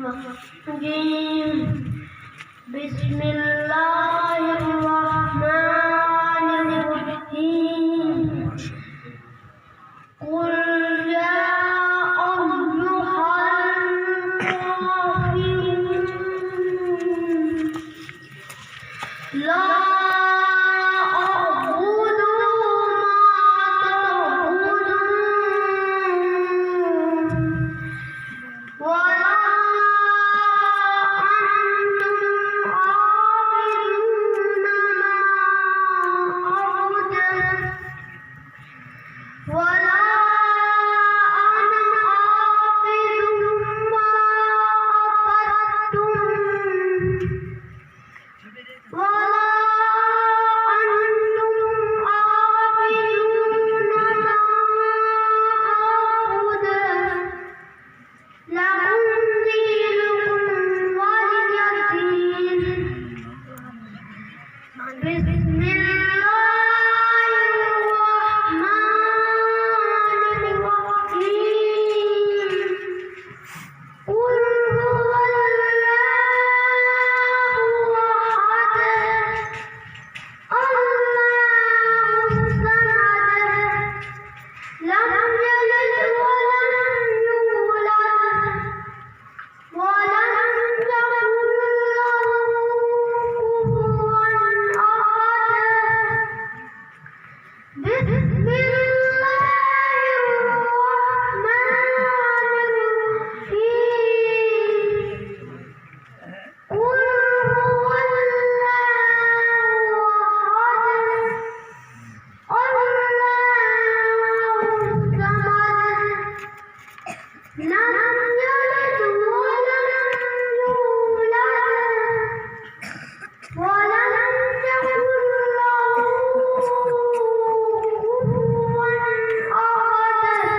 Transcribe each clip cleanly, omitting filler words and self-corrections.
الرجيم. بسم الله الرحمن الرحيم. قل يا أيها الكافرون لا أعبد ما تعبدون ولا أنتم عابدون ما أعبد ولا أنا عابد ما عبدتم ولا أنتم عابدون ما أعبد لكم دينكم ولي دين. بسم الله الرحمن الرحيم. قل هو الله أحد الله الصمد لم يلد ولم يولد ولم يكن له كفوا أحد. بسم الله الرحمن الرحيم. قل هو الله أحد الله الصمد لم يلد ولم يولد ولم يكن له كفوا أحد.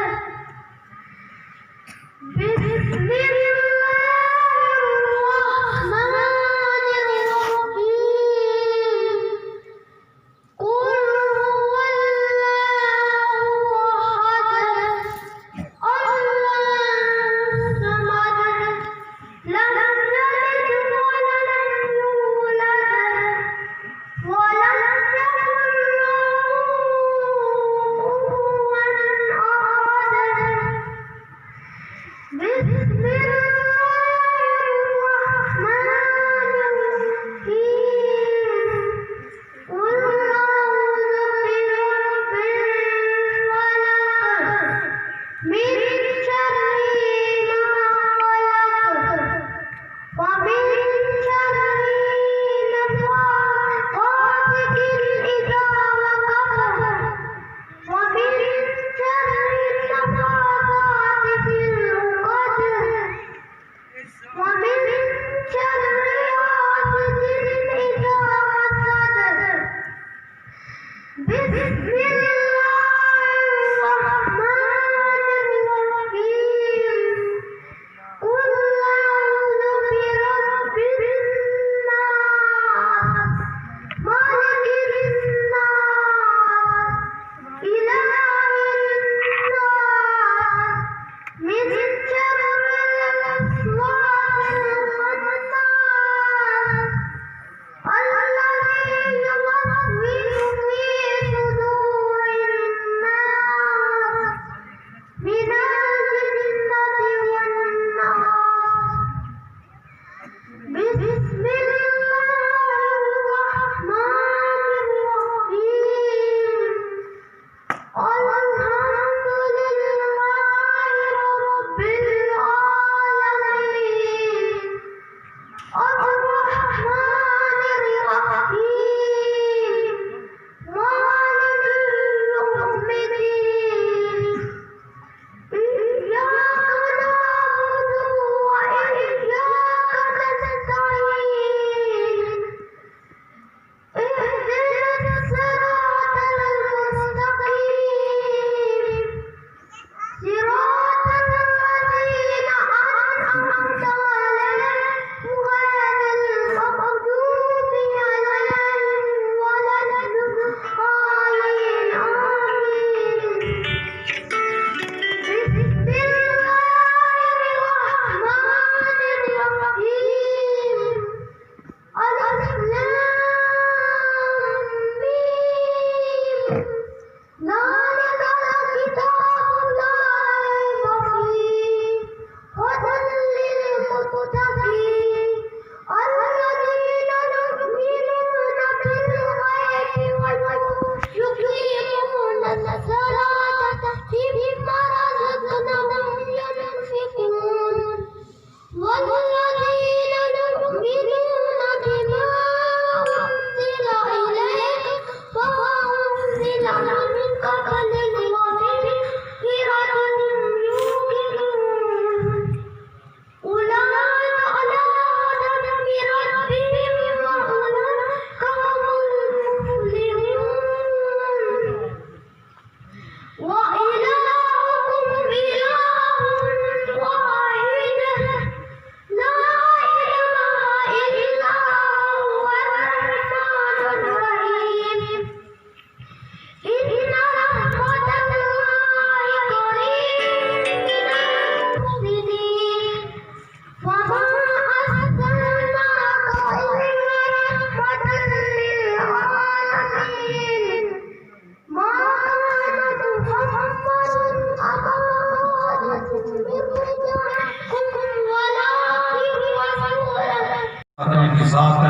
بسم الله الرحمن الرحيم. قل هو الله أحد الله الصمد لم يلد ولم يولد ولم يكن له كفوا أحد. بسم الله الرحمن الرحيم. قل أعوذ برب الفلق من شر ما خلق ومن شر غاسق إذا وقب ومن شر النفاثات في العقد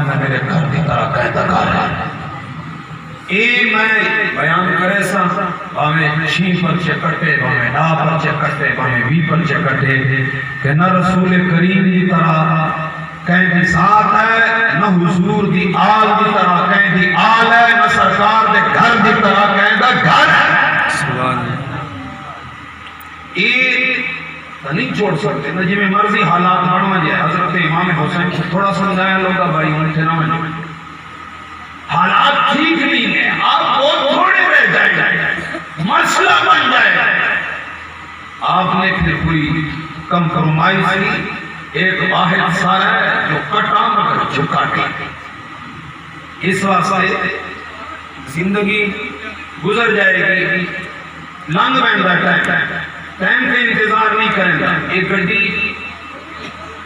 فرمائے میں میرے گھر کی طرح قیدا کر رہا اے میں بیان کرے سا ہمیں چھین پر چکٹے ہمیں نا پر چکٹے ہمیں بھی پر چکٹے کہ نہ رسول کریم کی طرح کہیں دی ساتھ ہے نہ حضور دی آل دی طرح کہیں دی آل ہے نہ سرکار دے گھر دی طرح کہیں دا گھر ہے سبحان اللہ یہ نہیں چھوڑ سکتے نہ جی میں مرضی حالات بڑھوا جائے حضرت امام حسین کو تھوڑا سمجھایا لوگا بھائی ان سے نہ حالات ٹھیک نہیں ہے آپ بہت تھوڑے رہ جائے مسئلہ بن جائے آپ نے پھر کوئی کمپرومائز کی ایک واحد سارا ہے جو کٹا مگر جھکا کے اس واسطے زندگی گزر جائے گی لنگ بہن بیٹھا ہے ٹائم کا انتظار نہیں کریں گا ایک گڈی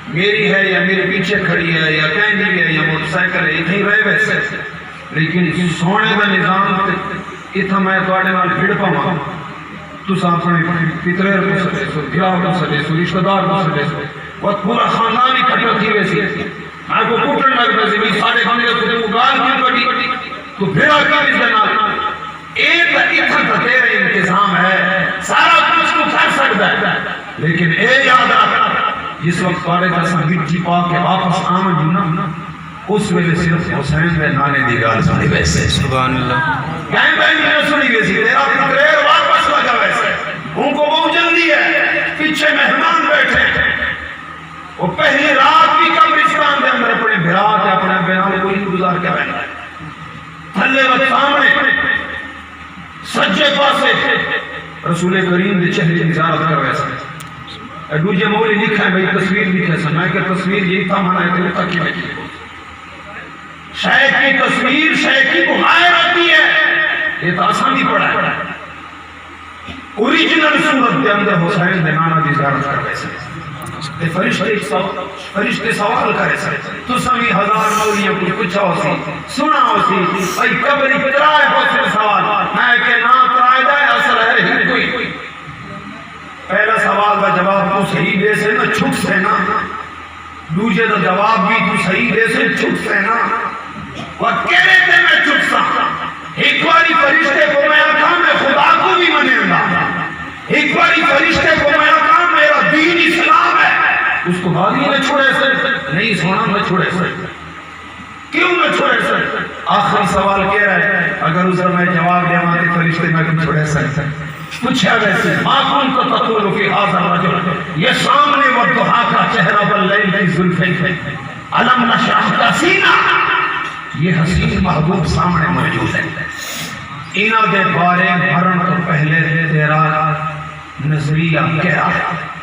میری ہے یا میرے پیچھے کھڑی ہے یا کینڈی ہے یا موٹر سائیکل ہے اتنی رہے ویسے لیکن سونے کا نظام اتنا میں تھوڑے نال بھیڑ پاؤں تو اپنے پترے کو سکے سو بیاہ کو سکے سو رشتہ دار کو سکے سو بہت پورا خاندان اکٹھا تھی ویسی میں کو کٹن لگ ویسے بھی سارے کھانے کو کو گال کی کٹی تو بھیڑا کا اس کے نال ایک اتنا تیرے انتظام ہے سارا کچھ کو کر سکتا ہے لیکن اے یاد رکھنا جس وقت تھوڑے جیسا مٹی پا کے واپس آمن جنا اس ویلے صرف حسین میں نانے دی گال سنی ویسے سبحان اللہ کہیں بھائی میں سنی ویسی تیرا پتریر واپس لگا ویسے ان کو بہت جلدی ہے پیچھے مہمان بیٹھے وہ پہلی رات بھی قبرستان دے اندر اپنے بھرات اپنے بینال کوئی گزار کے بیٹھا ہے تھلے وقت سامنے سجے پاسے رسول کریم دے چہرے کی زیارت کر ویسے دوجہ مولی لکھا ہے بھئی تصویر لکھا ہے میں کہ تصویر یہی تھا مانا ہے کہ تاکی میں شیخ کی تصویر شیخ کی بغائر آتی ہے یہ تو آسانی پڑا ہے اوریجنل صورت دے اندر حسین دے نانا دی زیارت کر ویسے فرشتے سوال کرے سکتے تو سمی ہزار مولیوں کو کچھ ہو سی سنا ہو سی بھئی قبری ترائے ہو سی سوال میں کہ نا ترائے دائے اثر ہے ہی کوئی پہلا سوال کا جواب تو صحیح دے سے نا چھک سے نا دوجہ دا جواب بھی تو صحیح دے سے چھک سے نا وقت کہہ رہے تھے میں چھک سا ایک باری فرشتے کو میں آکھا میں خدا کو بھی منے گا ایک باری فرشتے کو میں آکھا میرا دین اسلام ہے اس کو بعد ہی نہ چھوڑے سے نہیں سونا نہ چھوڑے سے کیوں نہ چھوڑے سے آخری سوال کہہ رہا ہے اگر اسے میں جواب دے ماتے فرشتے میں کم چھوڑے سے پوچھا ویسے ماکن تو تقول فی حاضر رجل یہ سامنے والدہا کا چہرہ باللیل کی ظلفیں علم نشاہ کا سینہ یہ حسین محبوب سامنے موجود ہے اینا دے بارے مرن تو پہلے تیرا نظریہ کہہ رہا ہے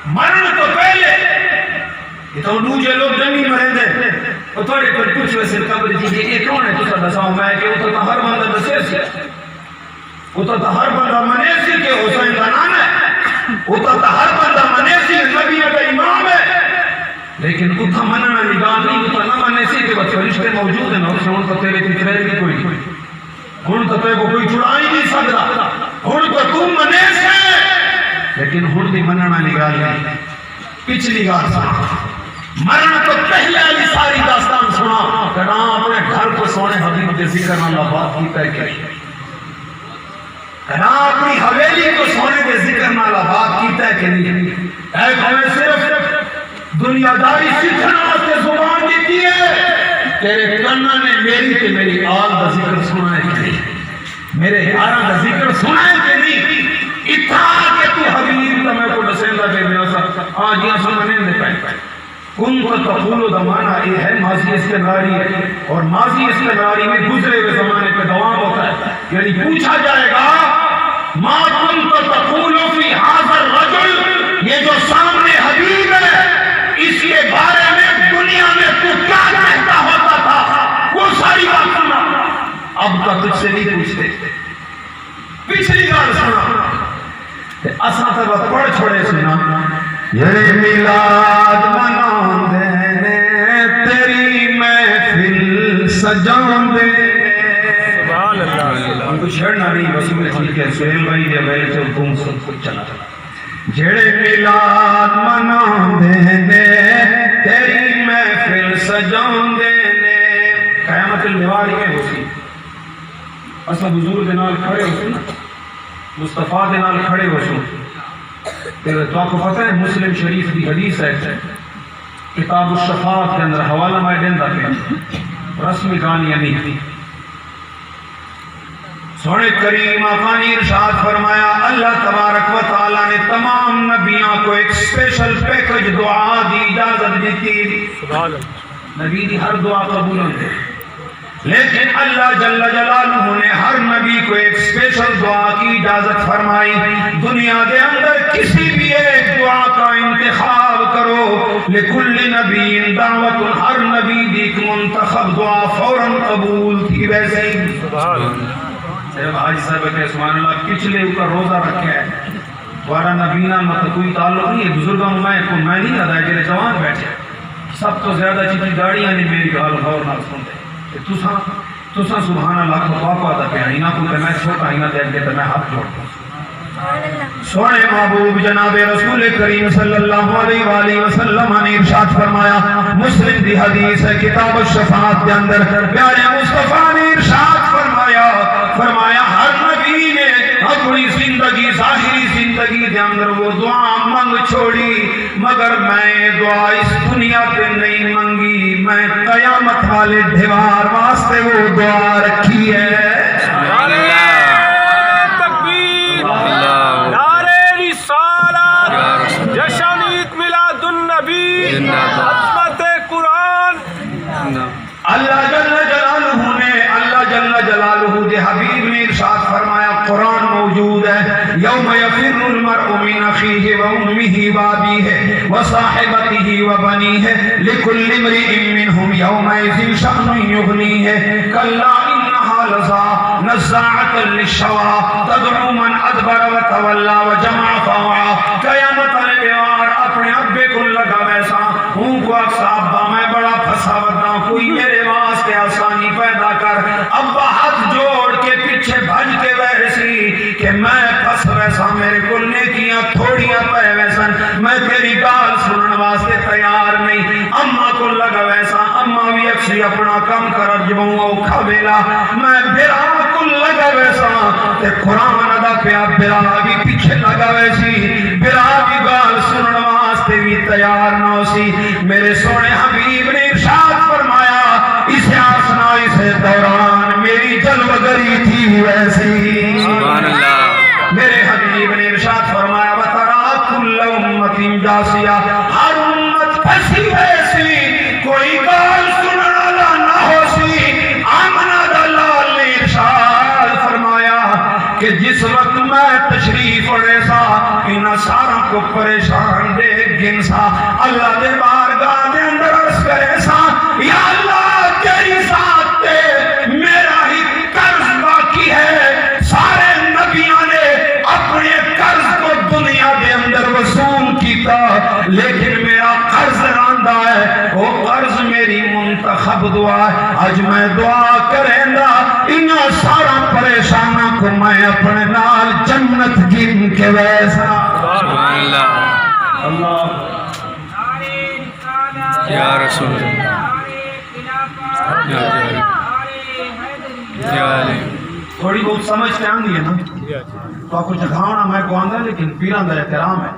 مرن تو پہلے یہ تو دوجہ لوگ جنگی مرن دے اور تھوڑے پر کچھ ویسے قبر دیجئے یہ کون ہے تو سا دساؤں میں کہ وہ تو ہر بندہ دسے سی وہ تو ہر بندہ منے سی کہ حسین کا نام ہے وہ تو ہر بندہ منے سی کہ نبی کا امام ہے لیکن اتھا مننا نگاہ نہیں اتھا نہ منے سی کہ وہ فرشتے موجود ہیں اور ان تو تیرے پترے بھی کوئی ان تو تیرے کو کوئی چھڑا ہی نہیں سکتا ان تو تم منے سے لیکن ان دی مننا نگاہ نہیں پچھلی گاہ سنا مرن تو پہلے علی ساری داستان سنا کہ نا اپنے گھر کو سونے حبیب کے ذکر اللہ بات کی پہ کری کہ نا اپنی حویلی کو سونے کے ذکر اللہ بات کی پہ کری اے ہمیں صرف دنیا داری سکھنا سے زبان دیتی ہے تیرے کنہ نے میری کہ میری آل دا ذکر سنا ہے کہ نہیں میرے یارہ دا ذکر سنا ہے کہ نہیں اتھا کہ تو حبیب تا میں کو نسیلہ دے میں اسا آج یہ سننے دے پہنے کن تو تقولو دا معنی یہ ہے ماضی استمراری ہے اور ماضی استمراری میں گزرے ہوئے زمانے پہ دوام ہوتا ہے یعنی پوچھا جائے گا ما کن تو تقولو فی حاضر رجل یہ جو سامنے حبیب ہے اس کے بارے میں دنیا میں تو کیا کہتا ہوتا تھا وہ ساری بات سنا اب کا تجھ سے نہیں پوچھتے پچھلی بات سنا اساں تک پڑھ چھوڑے سنا یہ میلاد منان دینے تیری محفل سجان دینے سبحان اللہ ہم کو چھڑنا نہیں بس میں ٹھیک ہے سہیل بھائی دے گئے تو تم سب کچھ چلا جڑے میلاد منان دینے تیری محفل سجان دیوار میں ہو سی اصل حضور دے نال کھڑے ہو سی مصطفیٰ دے نال کھڑے ہو سی تو آپ کو پتہ ہے مسلم شریف کی حدیث ہے کتاب الشفاعت کے اندر حوالہ میں دیندہ پہ رسمی کہانیاں نہیں تھی سونے کریم آقا نے ارشاد فرمایا اللہ تبارک و تعالیٰ نے تمام نبیوں کو ایک اسپیشل پیکج دعا دی اجازت دی تھی نبی دی ہر دعا قبول ہوتے لیکن اللہ جل جلالہ نے ہر نبی کو ایک اسپیشل دعا کی اجازت فرمائی دنیا کے اندر کسی بھی ایک دعا کا انتخاب کرو لکل نبی دعوت ہر نبی دی ایک منتخب دعا فوراً قبول تھی ویسے ہی صرف حاجی صاحب کے سبحان اللہ پچھلے اوپر روزہ رکھے ہے دوارا نبینا مطلب کوئی تعلق نہیں ہے بزرگوں میں نہیں ادا ہے جنہیں جوان بیٹھے سب تو زیادہ چیزیں گاڑیاں نہیں میری گال غور نہ سنتے تسا سبحان اللہ کو پاپا دا پہ آئینہ کو کہ میں چھوٹا آئینہ دے گے تو میں ہاتھ جوڑتا ہوں سونے محبوب جناب رسول کریم صلی اللہ علیہ وآلہ وسلم نے ارشاد فرمایا مسلم دی حدیث ہے کتاب الشفاعت کے اندر پیارے مصطفیٰ نے ارشاد فرمایا ہر نبی نے اپنی زندگی ظاہری زندگی کے اندر وہ دعا منگ چھوڑی مگر میں دعا اس دنیا پہ نہیں منگی میں قیامت والے دیوار واسطے وہ دعا رکھی ہے اللہ جل جلالہ دے حبیب نے ارشاد فرمایا قرآن موجود ہے یوم یفر المرء من اخیہ و امہ و ابیہ و صاحبتہ و بنیہ لکل امرئ منہم یومئذ شأن یغنیہ کلا انہا لظی نزاعۃ للشویٰ تدعو من ادبر و تولی و جمع فاوعی قیامت الوار اپنے ابے کو لگا ویسا ہوں کو اکسابہ میں بڑا پھنسا ودا کوئی میرے واسطے آسانی پیدا کر ابا ہاتھ جوڑ کے پیچھے بھج کے ویسی کہ میں پھنس ویسا میرے کو نیکیاں تھوڑیاں پہ ویسا میں تیری گال سنن واسطے تیار نہیں اماں کو لگا ویسا اماں بھی اکسی اپنا کم کر جبوں اوکھا بیلا میں برا کو لگا ویسا تے قرآن ادا پیا برا بھی پیچھے لگا ویسی برا بھی گال سنن واسطے بھی تیار نہ سی میرے سونے حبیب نے ارشاد فرمایا اسے آسنا اسے دوران میری جلوگری تھی ویسی سبحان اللہ میرے حبیب نے ارشاد فرمایا وَتَرَا كُلَّ أُمَّةٍ جَاثِيَةٍ ہر امت پھنسی ویسی کوئی گال سنن والا نہ ہو سی آمنہ دلال نے ارشاد فرمایا کہ جس وقت میں تشریف اڑے سا انہاں سارا کو پریشان دے گن سا اللہ دے بارگاہ دے اندر عرض کرے سا یا اللہ تیری ذات تے میرا ہی قرض باقی ہے سارے نبیوں نے اپنے قرض کو دنیا دے اندر وصول کیتا لیکن میرا قرض راندہ ہے وہ قرض میری منتخب دعا ہے آج میں دعا کریں گا انہاں سارا پریشانہ کو میں اپنے نال جنت گن کے ویسا سبحان اللہ اللہ یا رسول تھوڑی بہت سمجھ کے آنگی ہے نا تو آپ کو جگاونا میں کو آندہ ہے لیکن پیران دا احترام ہے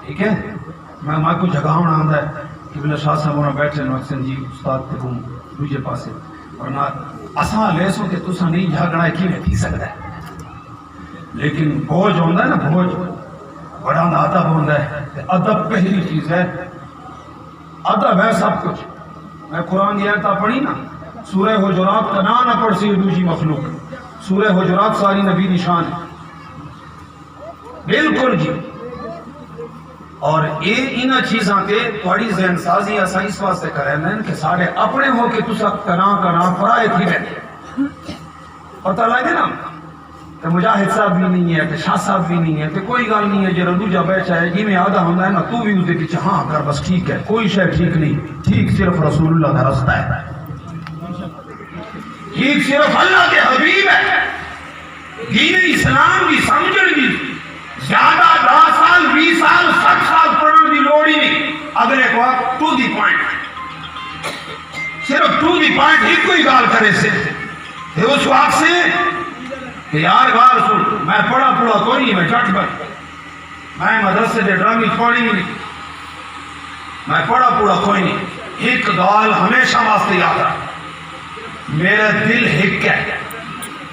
ٹھیک ہے میں کو جگاونا آندہ ہے کہ بلا شاہ صاحب ہونا بیٹھے ہیں اکسن جی استاد کے ہوں دوجہ پاسے ورنہ اساں لیسوں کہ تساں نہیں جھاگڑا ہے کی میں تھی سکتا ہے لیکن بوجھ ہوندہ ہے نا بوجھ بڑا ادب ہوندہ ہے ادب پہلی چیز ہے ادب ہے سب کچھ میں قرآن کی آیتہ پڑھی نا سورہ حجرات کا نہ پڑھ سی دوسری مخلوق سورہ حجرات ساری نبی نشان ہے بالکل جی اور یہ انہاں چیزاں کے تھوڑی ذہن سازی اساں اس واسطے کریں ہیں کہ سارے اپنے ہو کے تسا کنا فرائے تھی بیٹھے پتہ لگے نا کہ مجاہد صاحب بھی نہیں ہے کہ شاہ صاحب بھی نہیں ہے کہ کوئی گل نہیں ہے جو ردوجہ بیٹھا ہے جی میں آدھا ہوندہ ہے نا تو بھی اسے کہ ہاں کر بس ٹھیک ہے کوئی شے ٹھیک نہیں ٹھیک صرف رسول اللہ کا رستہ ہے ٹھیک صرف اللہ کے حبیب ہے دین اسلام کی سمجھن کی زیادہ 10 سال 20 سال 60 سال پڑھنے کی لوڑ ہی نہیں اگلے کو ٹو دی پوائنٹ صرف ٹو دی پوائنٹ ایک کوئی گال کرے سے اس وقت سے کہ یار گال سن میں پڑھا کوئی نہیں میں چٹ بر میں مدرسے دے ڈرامی چھوڑی نہیں میں پڑھا کوئی نہیں ایک گال ہمیشہ واسطے یاد رکھ میرا دل ہک ہے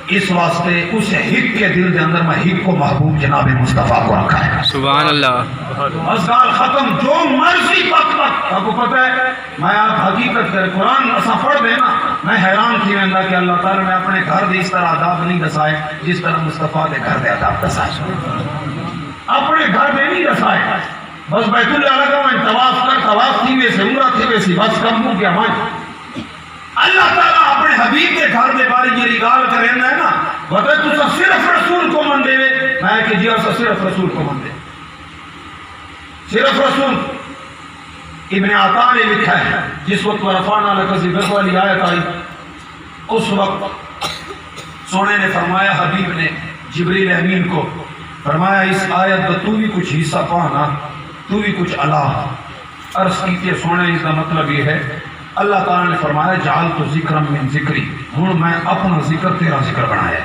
اس واسطے اس ہک کے دل کے اندر میں ہک کو محبوب جناب مصطفیٰ کو رکھا ہے سبحان اللہ بس گال ختم جو مرضی وقت آپ کو پتہ ہے میں آپ حقیقت کرے قرآن ایسا پڑھ دے نا میں حیران تھی میں کہ اللہ تعالیٰ نے اپنے گھر دے اس طرح آداب نہیں دسائے جس طرح مصطفیٰ کے گھر دے آداب دسائے اپنے گھر دے نہیں دسائے بس بیت اللہ لگا میں طواف تھی ویسے عمرہ تھی ویسی بس کم ہوں کیا میں اللہ تعالیٰ اپنے حبیب کے گھر دے بارے یہ رگال کریں ہے نا بتا تو صرف رسول کو من دے میں کہ جی اور صرف رسول کو من دے صرف رسول ابن عطا نے لکھا ہے جس وقت ورفعنا لک ذکرک والی آیت آئی اس وقت سونے نے فرمایا حبیب نے جبریل امین کو فرمایا اس آیت کا تو بھی کچھ حصہ پانا تو بھی کچھ علا عرض کی سونے اس کا مطلب یہ ہے اللہ تعالیٰ نے فرمایا جعل تو ذکر من ذکری ہوں میں اپنا ذکر تیرا ذکر بنایا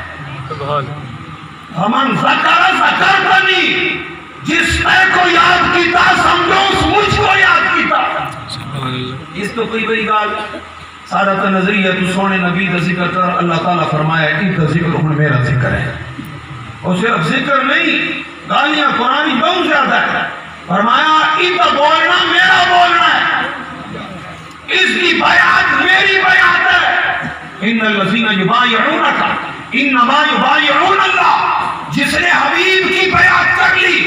ہمن ذکرتنی جس نے کو یاد کیتا سمجھو اس مجھ کو یاد کیتا اس تو کوئی بڑی گال سارا تا نظریہ تو سونے نبی کا ذکر کر اللہ تعالیٰ فرمایا ایک ذکر ہوں میرا ذکر ہے اور صرف ذکر نہیں گالیاں قرآنی بہت زیادہ ہے فرمایا ایک بولنا میرا بولنا ہے اس کی بیعت میری بیعت ہے ان الذین یبایعونک انما یبایعون اللہ جس نے حبیب کی بیعت کر لی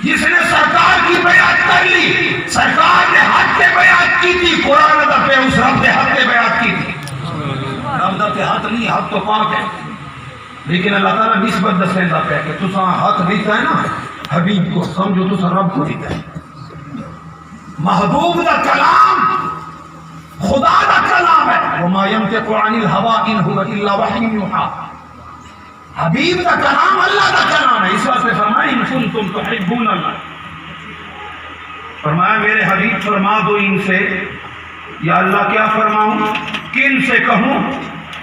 جس نے سرکار کی بیعت کر لی سرکار نے حق کے بیعت کی تھی قرآن ادب پہ اس رب نے حق کے بیعت کی تھی رب ادب پہ حق نہیں حق تو پاک ہے لیکن اللہ تعالیٰ نسبت دسیں دا پہ کہ تسا حق دیتا ہے نا حبیب کو سمجھو تسا رب کو دیتا ہے محبوب دا کلام خدا دا کلام ہے وما ينطق عن الهوى ان هو الا وحی یوحى حبیب دا کلام اللہ دا کلام ہے اس واسطے فرمایا ان کنتم تحبون اللہ فرمایا میرے حبیب فرما دو ان سے یا اللہ کیا فرماؤں کن سے کہوں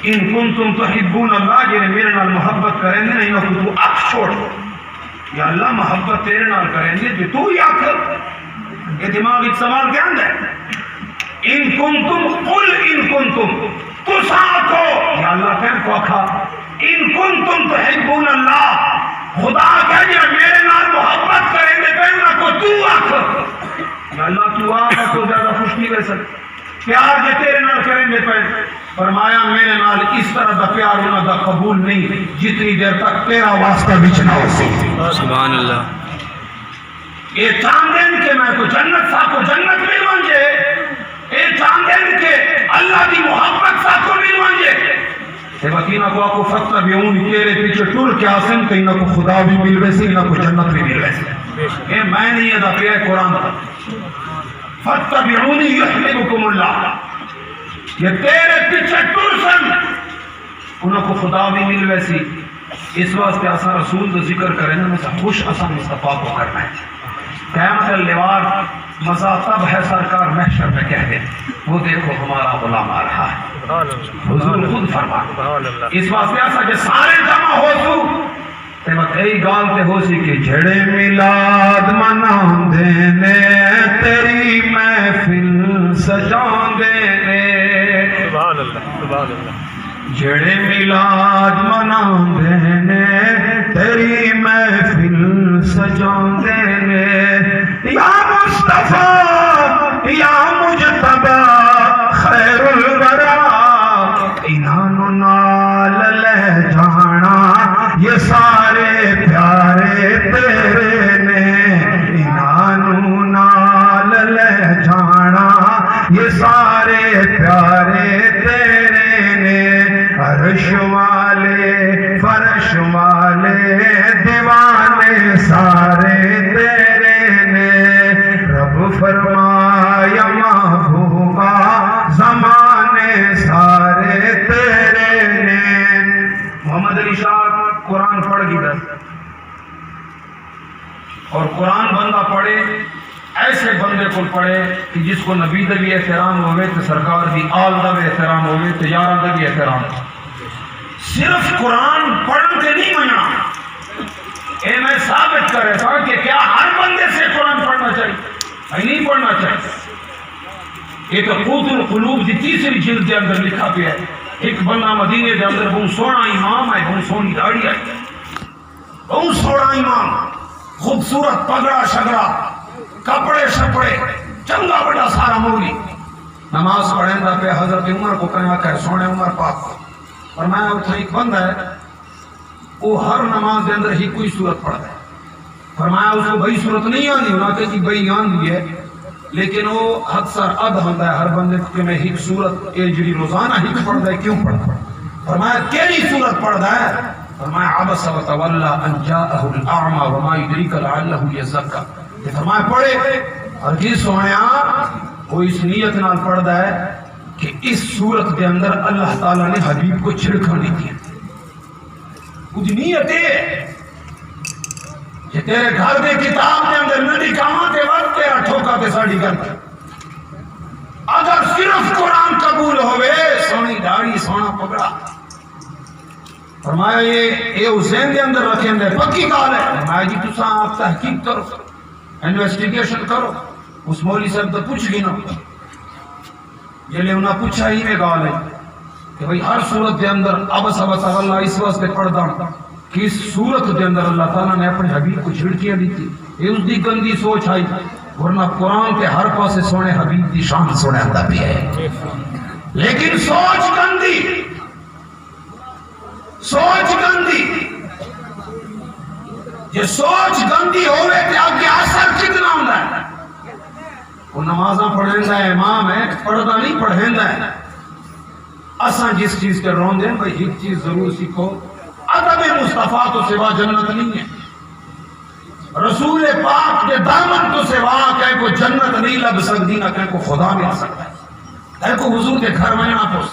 ان کنتم تحبون اللہ جنہیں میرے نال محبت کریں گے نہیں نہ تو اک چھوڑ یا اللہ محبت تیرے نال کریں گے جو تو ہی اک یہ دماغ ایک سوال کیا اندر ہے ان کنتم قل ان کنتم تساکو یا اللہ کہن کو اکھا ان کنتم تحبون اللہ خدا کہنے میرے نال محبت کریں گے کہنا کو تو اکھ یا اللہ تو آقا تو زیادہ خوش نہیں رہ سکتے پیار جو تیرے نال کریں گے پہلے فرمایا میرے نال اس طرح دا پیار ہونا دا قبول نہیں جتنی دیر تک تیرا واسطہ بچنا ہو سکتی سبحان اللہ یہ چاندین کے میں کو جنت سا کو جنت مل منجے اے چاندین کے اللہ دی محبت سا کو مل منجے اے وقتینا کو آپ کو فتح بیون تیرے پیچھے ٹور کے آسن کہ انہا کو خدا بھی مل ویسے انہا کو جنت بھی مل ویسے اے میں نہیں ادا پہ قرآن دا فتح بیونی یحببکم اللہ یہ تیرے پیچھے ٹور سن انہا کو خدا بھی مل ویسی اس واسطے آسان رسول دا ذکر کریں میں سے خوش آسان مصطفیٰ کو کرنا ہے قیامت اللیوار مزہ تب ہے سرکار محشر میں کہہ دے وہ دیکھو ہمارا غلام آ رہا ہے حضور خود فرما اس واسطے ایسا کہ سارے جمع ہو تو تے وقت ای گال تے ہو سی کہ جھڑے میلاد منان دینے تیری محفل سجان دینے سبحان اللہ جھڑے میلاد منان دینے تیری محفل سجان دینے یا مصطفیٰ یا مجتبی خیر الورا انہوں نال لے جانا یہ سارے پیارے تیرے نے انہوں نال لے جانا یہ سارے پیارے تیرے نے عرش والے فرش والے دیوانے سارے تیرے نے رب فرمایا محبوبا زمانے سارے تیرے نے محمد علی شاہ قرآن پڑھ گی در اور قرآن بندہ پڑھے ایسے ایسے بندے کو پڑھے کہ جس کو نبی دا بھی احترام ہوئے تو سرکار دی آل دا بھی احترام ہوئے تو یارہ دا بھی احترام ہوئے. صرف قرآن پڑھن کے نہیں مننا. اے میں ثابت کر رہا تھا کہ کیا ہر بندے سے قرآن پڑھنا چاہیے؟ نہیں پڑھنا چاہیے. یہ تو قوت القلوب دی تیسری جلد کے اندر لکھا پیا ہے. ایک بندہ مدینے کے اندر بہت سونا امام ہے, بہت سونی داڑھی ہے, بہت سونا امام, خوبصورت پگڑا شگڑا, کپڑے شپڑے, چنگا بڑا سارا مولی. نماز پڑھیں دا پہ حضرت عمر کو کہا کہ سونے عمر پاک کو فرمایا اتنا ایک بندہ ہے وہ ہر نماز کے اندر ہی کوئی صورت پڑھتا ہے. فرمایا اس کو بھئی صورت نہیں آنی, انہوں نے کہا کہ بھئی آنی ہے لیکن وہ اکثر اد ہوتا ہے ہر بندے کہ میں ایک صورت یہ جڑی روزانہ ہی پڑھتا ہے کیوں پڑھتا ہے؟ فرمایا کیلی صورت پڑھتا ہے؟ فرمایا عبس وتولی ان جاءہ الاعمى وما يدریک لعلہ یزکا. فرمایا پڑھے اور جس سویا وہ اس نیت نال پڑھتا ہے کہ اس صورت کے اندر اللہ تعالیٰ نے حبیب کو چھڑکا نہیں دیا. کچھ نیت ہے کہ تیرے گھر دے کتاب کے اندر نڈی کاماں تے وقت تیرا ٹھوکا تے ساڑی کرتا. اگر صرف قرآن قبول ہوئے سونی داڑھی سونا پگڑا. فرمایا یہ حسین کے اندر رکھیں دے پکی گال ہے. فرمایا جی تساں آپ تحقیق کرو, انویسٹیگیشن کرو. اس مولی صاحب تو پوچھ گی نا, جلے انہاں پوچھا ہی میں گال ہے کہ بھئی ہر صورت کے اندر عبس اللہ اس واسطے پڑھتا کہ اس صورت کے اندر اللہ تعالیٰ نے اپنے حبیب کو چھڑکیاں دی تھی. یہ اس دی گندی سوچ آئی, ورنہ قرآن کے ہر پاسے سونے حبیب دی شان سونے آتا بھی ہے. لیکن سوچ گندی, سوچ گندی. یہ سوچ گندی ہوئے کہ آگے اثر کتنا ہوتا ہے. وہ نمازاں پڑھیں گا امام ہے, پڑھتا نہیں پڑھیں گا ہے. اساں جس چیز کے رون دیں بھئی ایک چیز ضرور سیکھو, ادب مصطفیٰ تو سوا جنت نہیں ہے. رسول پاک کے دامن تو سوا کہیں کو جنت نہیں لگ سکتی, نہ کہیں کو خدا بھی آ سکتا ہے. کہیں کو حضور کے گھر میں نہ پوس,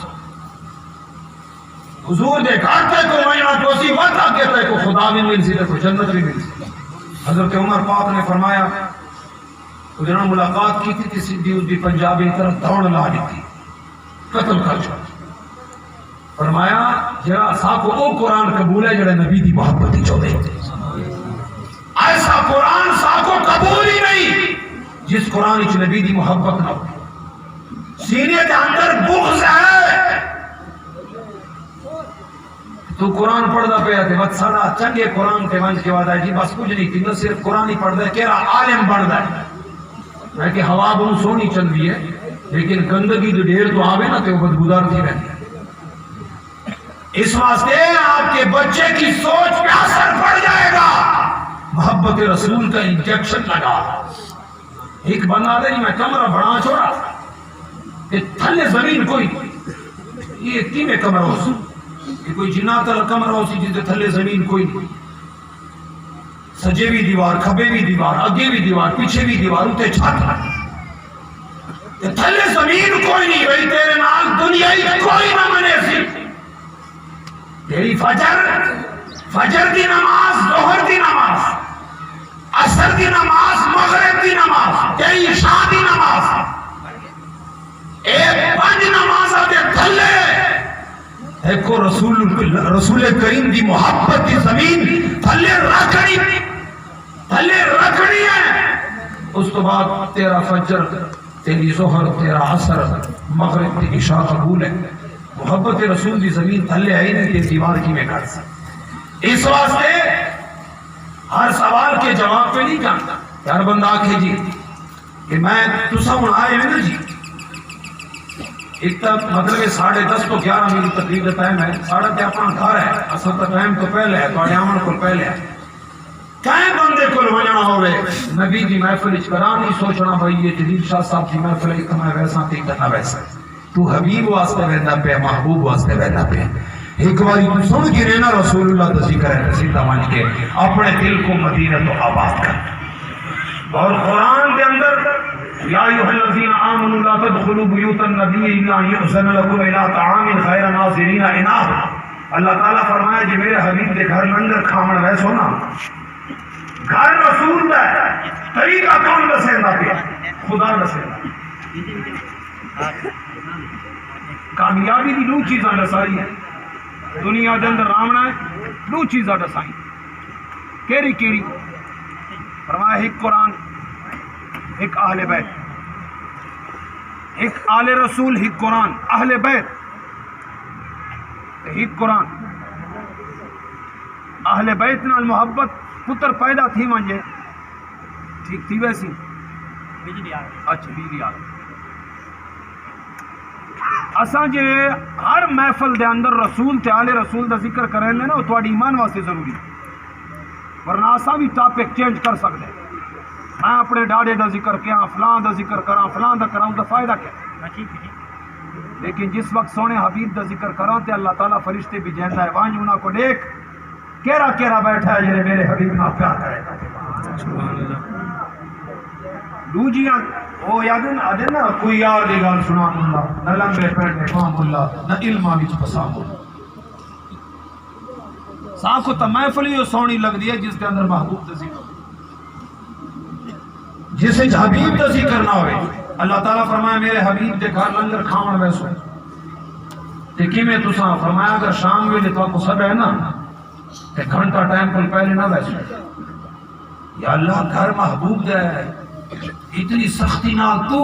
حضور کے گھر کہیں کو میں نہ پوسی, وقت آگے کہیں کو خدا بھی مل سکتا, کو جنت بھی مل سکتا. حضرت عمر پاک نے فرمایا جنہوں ملاقات کی تھی کسی دی اس دی پنجابی طرف دوڑ لا دی تھی, قتل کر چھوڑ. فرمایا جرا ساکو او قرآن قبول ہے جڑے نبی دی محبت ہی چودے. ایسا قرآن ساکو قبول ہی نہیں جس قرآن اچ نبی دی محبت نہ ہو. سینے کے اندر بغض ہے. تو قرآن پڑھدا پیا تے وقت ساڑا چنگے قرآن تے ونج کے وعدہ ہے جی بس کچھ نہیں تھی, نہ صرف قرآن ہی پڑھدا ہے, کہڑا عالم بندا ہے. میں کہ ہوا بہت سونی چل رہی ہے لیکن گندگی جو ڈھیر تو آوے نا تے وہ بدبودار تھی رہتی ہے. اس واسطے آپ کے بچے کی سوچ پہ اثر پڑ جائے گا. محبت رسول کا انجیکشن لگا. ایک بندہ دے میں کمرہ بڑا چھوڑا کہ تھلے زمین کوئی, یہ کیویں کمرہ ہو سو, کہ کوئی جنات والا کمرہ ہو سی جس تھلے زمین کوئی نہیں. سجے بھی دیوار, کھبے بھی دیوار, اگے بھی دیوار, پیچھے بھی دیوار, اتے چھت تھلے زمین کوئی نہیں. بھئی تیرے نال دنیا ہی کوئی نہ منے سی. تیری فجر دی نماز, ظہر دی نماز, عصر دی نماز, مغرب دی نماز, تیری عشاء دی نماز, ایک پنج نماز دے تھلے ایک رسول کریم دی محبت دی زمین تھلے رکھنی ہے. اس تو بعد تیرا فجر, تیری ظہر, تیرا عصر, مغرب, تیری عشاء قبول ہے. محبت رسول دی زمین تھلے آئی نہیں کہ دیوار کی میں کر سکتا. اس واسطے ہر سوال کے جواب پہ نہیں کرتا. ہر بندہ آکھے جی کہ میں تسا ہوں آئے میں نا جی, ایک تک مطلب 10:30 تو 11 میری تقریر کا ٹائم ہے, 10:30 اپنا گھر ہے, اصل کا ٹائم تو پہلے ہے, تو آمن کو پہلے ہے. کہیں بندے کو لوجنا ہوئے نبی دی محفل اچکرا نہیں سوچنا بھئی یہ جلیل شاہ صاحب کی محفل ایک میں ویسا تھی کرنا ویسا. تو حبیب واسطے ویدہ پہ, محبوب واسطے ویدہ پہ. ایک باری تو سن گرے نا رسول اللہ کا ذکر ہے, سیدھا مان کے اپنے دل کو مدینہ تو آباد کر. اور قرآن کے اندر یا ایھا الذین آمنوا لا تدخلوا بیوت النبی الا یؤذن لکم الی طعام غیر ناظرین اناہ. اللہ تعالیٰ فرمایا جی میرے حبیب کے گھر لنگر کھامن ویسو نا, گھر رسول دا طریقہ کون دسے نہ پیا. خدا دسے کامیابی دی دو چیزاں دسائی ہیں دنیا دے اندر رامنا ہے دو چیزاں دسائی کیری کیری فرمایا ایک قرآن ایک اہل بیت ایک آل رسول ایک قرآن اہل بیت ایک قرآن اہل بیت نال محبت پتر پیدا تھی منجے ٹھیک تھی ویسی اچھا بیوی آ اساں جے ہر محفل دے اندر رسول تے آل رسول دا ذکر کریں نا وہ تھوڑی ایمان واسطے ضروری ورنہ اساں بھی ٹاپک چینج کر سکتے ہیں میں اپنے ڈاڑے دا ذکر کیا فلاں دا ذکر کراں فلاں دا کراں دا فائدہ کیا لیکن جس وقت سونے حبیب دا ذکر کراں تے اللہ تعالیٰ فرشتے بھی جہندا ہے وہاں انہاں کو دیکھ کیرا کیرا بیٹھا ہے جنہیں میرے حبیب نہ پیار کرے گا دوجیاں وہ یادن آدھے نا کوئی یار دی گال سنا اللہ نہ لمبے پڑھنے فام اللہ نہ علمہ وچ پسام صاحب کو تو محفل ہی سونی لگ دی ہے جس کے اندر محبوب دا ذکر جسے حبیب دا ذکر نہ ہوئے اللہ تعالیٰ فرمایا میرے حبیب دے گھر لنگر کھاون ویسو دیکھی میں تو ساں فرمایا اگر شام ویلے تو آپ کو سب ہے نا کہ گھنٹہ ٹائم پر پہلے نہ ویسو یا اللہ گھر محبوب دے اتنی سختی نہ تو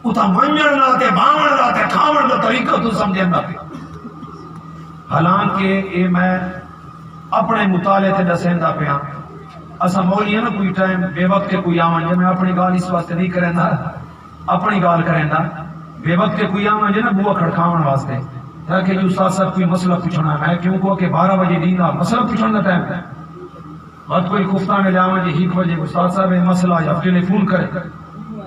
اتا منجر نہ تے باون نہ تے کھاون دا طریقہ تو سمجھے نہ پہ حالانکہ اے میں اپنے مطالعے تے دسیندا پیا اسا مولی ہے نا کوئی ٹائم بے وقت کے کوئی آوان جے میں اپنی گال اس واسطے نہیں کریں دا اپنی گال کریں دا بے وقت کے کوئی آوان جے نا بوا کھڑکھاون واسطے تاکہ جو استاد صاحب کوئی مسئلہ پوچھنا ہے میں کیوں کو کہ 12 بجے دین دا مسئلہ پوچھنے دا ٹائم ہے بات کوئی خفتہ میں جاواں جی 1 بجے استاد صاحب یہ مسئلہ یا ٹیلی فون کرے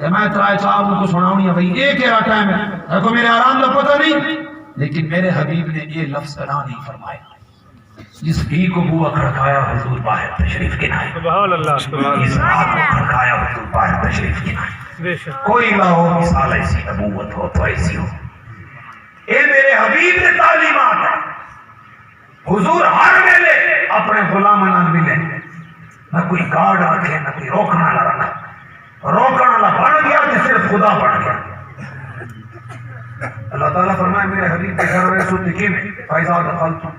کہ میں ترائے چار کو سناؤں یا بھائی ایک ایرا ٹائم ہے دیکھو میرے آرام دا پتہ نہیں لیکن میرے حبیب نے یہ لفظ ادا نہیں فرمایا جس بھی کو بوا کھڑکایا حضور باہر تشریف کے نائے سبحان اللہ سبحان اس بات کو کھڑکایا حضور باہر تشریف کے نائے کوئی نہ ہو مثال ایسی نبوت ہو تو ایسی ہو اے میرے حبیب نے تعلیمات ہے حضور ہر ویلے اپنے غلاماں ملے نہ کوئی گارڈ رکھے نہ کوئی روکنا نہ رکھا روکنا نہ بڑھ گیا کہ صرف خدا بڑھ گیا اللہ تعالیٰ فرمائے میرے حبیب کے گھر میں سوتے کی میں فائزہ دخلتم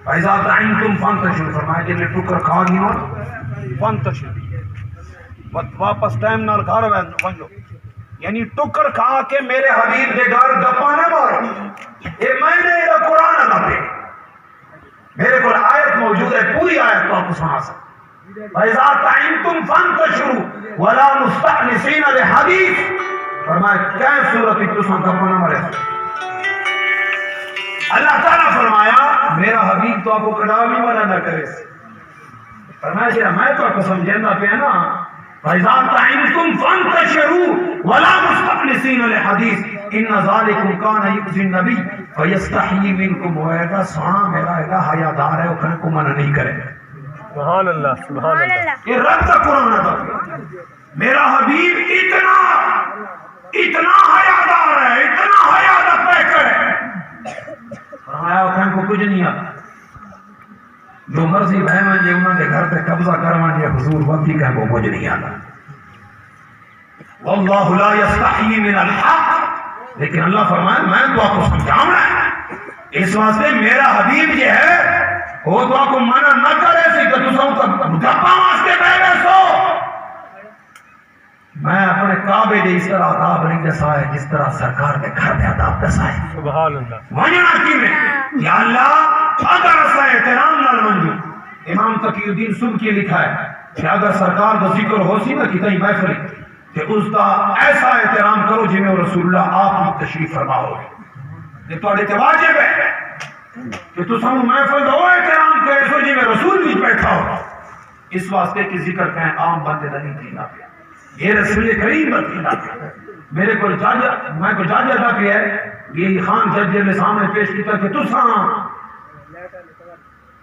فائزہ تعینتم فانتشروا فرمائے جلے ٹکر کھا گی ہو فانتشروا واپس ٹائم نال گھر ونجو یعنی ٹکر کھا کے میرے حبیب کے گھر گپا نہ مارو یہ میں نے یہ قرآن نہ پڑھے میرے کو آیت موجود ہے پوری آیت کو آپ کو سنا سکتے فَإِذَا تَعِنْتُمْ فَانْتَشِرُوا وَلَا مُسْتَأْنِسِينَ لِحَدِيثٍ فرمایا کیا صورت تساں گپا نہ مارے اللہ تعالیٰ فرمایا میرا حبیب تو آپ کو کڑاوی والا نہ کرے فرمایا جی میں تو آپ کو سمجھنا پہ نا فَإِذَا تَعِنْتُمْ فَانْتَشِرُوا وَلَا مُسْتَأْنِسِينَ لِحَدِيثٍ إِنَّ ذَلِكُمْ كَانَ يُؤْذِي النَّبِيَّ فَيَسْتَحْيِي مِنْكُمْ ہوئے گا سونا میرا ہے گا حیا دار ہے وہ کو منع نہیں کرے سبحان اللہ سبحان اللہ یہ رب کا قرآن ہے میرا حبیب اتنا حیادار ہے اتنا حیادہ پیکر ہے فرمایا وہ کو کچھ نہیں آتا جو مرضی بہمان جی انہوں نے گھر پہ قبضہ کرمان جی حضور وقتی کہ وہ کچھ نہیں آتا واللہ لا یستحیی من الحق لیکن اللہ فرمایا میں تو آپ کو سمجھاؤں ہے اس واسطے میرا حبیب جو ہے وہ تو آپ کو منع نہ کرے سی کہ تساں گپا واسطے بیٹھے سو میں اپنے کعبے دے اس طرح آداب نہیں دسائے جس طرح سرکار کے گھر میں آداب دسائے سبحان اللہ وجنا کی میں یا اللہ اگر ایسا احترام نہ منجو امام تقی الدین سبکی لکھا ہے کہ اگر سرکار کا ذکر ہو سی نا کتنی محفل کہ اس کا ایسا احترام کرو جی میں رسول اللہ آپ کی تشریف فرما ہوگی یہ تو اڑے واجب ہے کہ تو سب محفل دو احترام کرے سو جی میں رسول بھی بیٹھا ہو اس واسطے کی ذکر کہیں عام بندے نہیں دینا پیا یہ رسول کریم بتینا پیا میرے کو میں کو جاج ادا کیا ہے یہ خان جج نے سامنے پیش کیا کہ تو ساں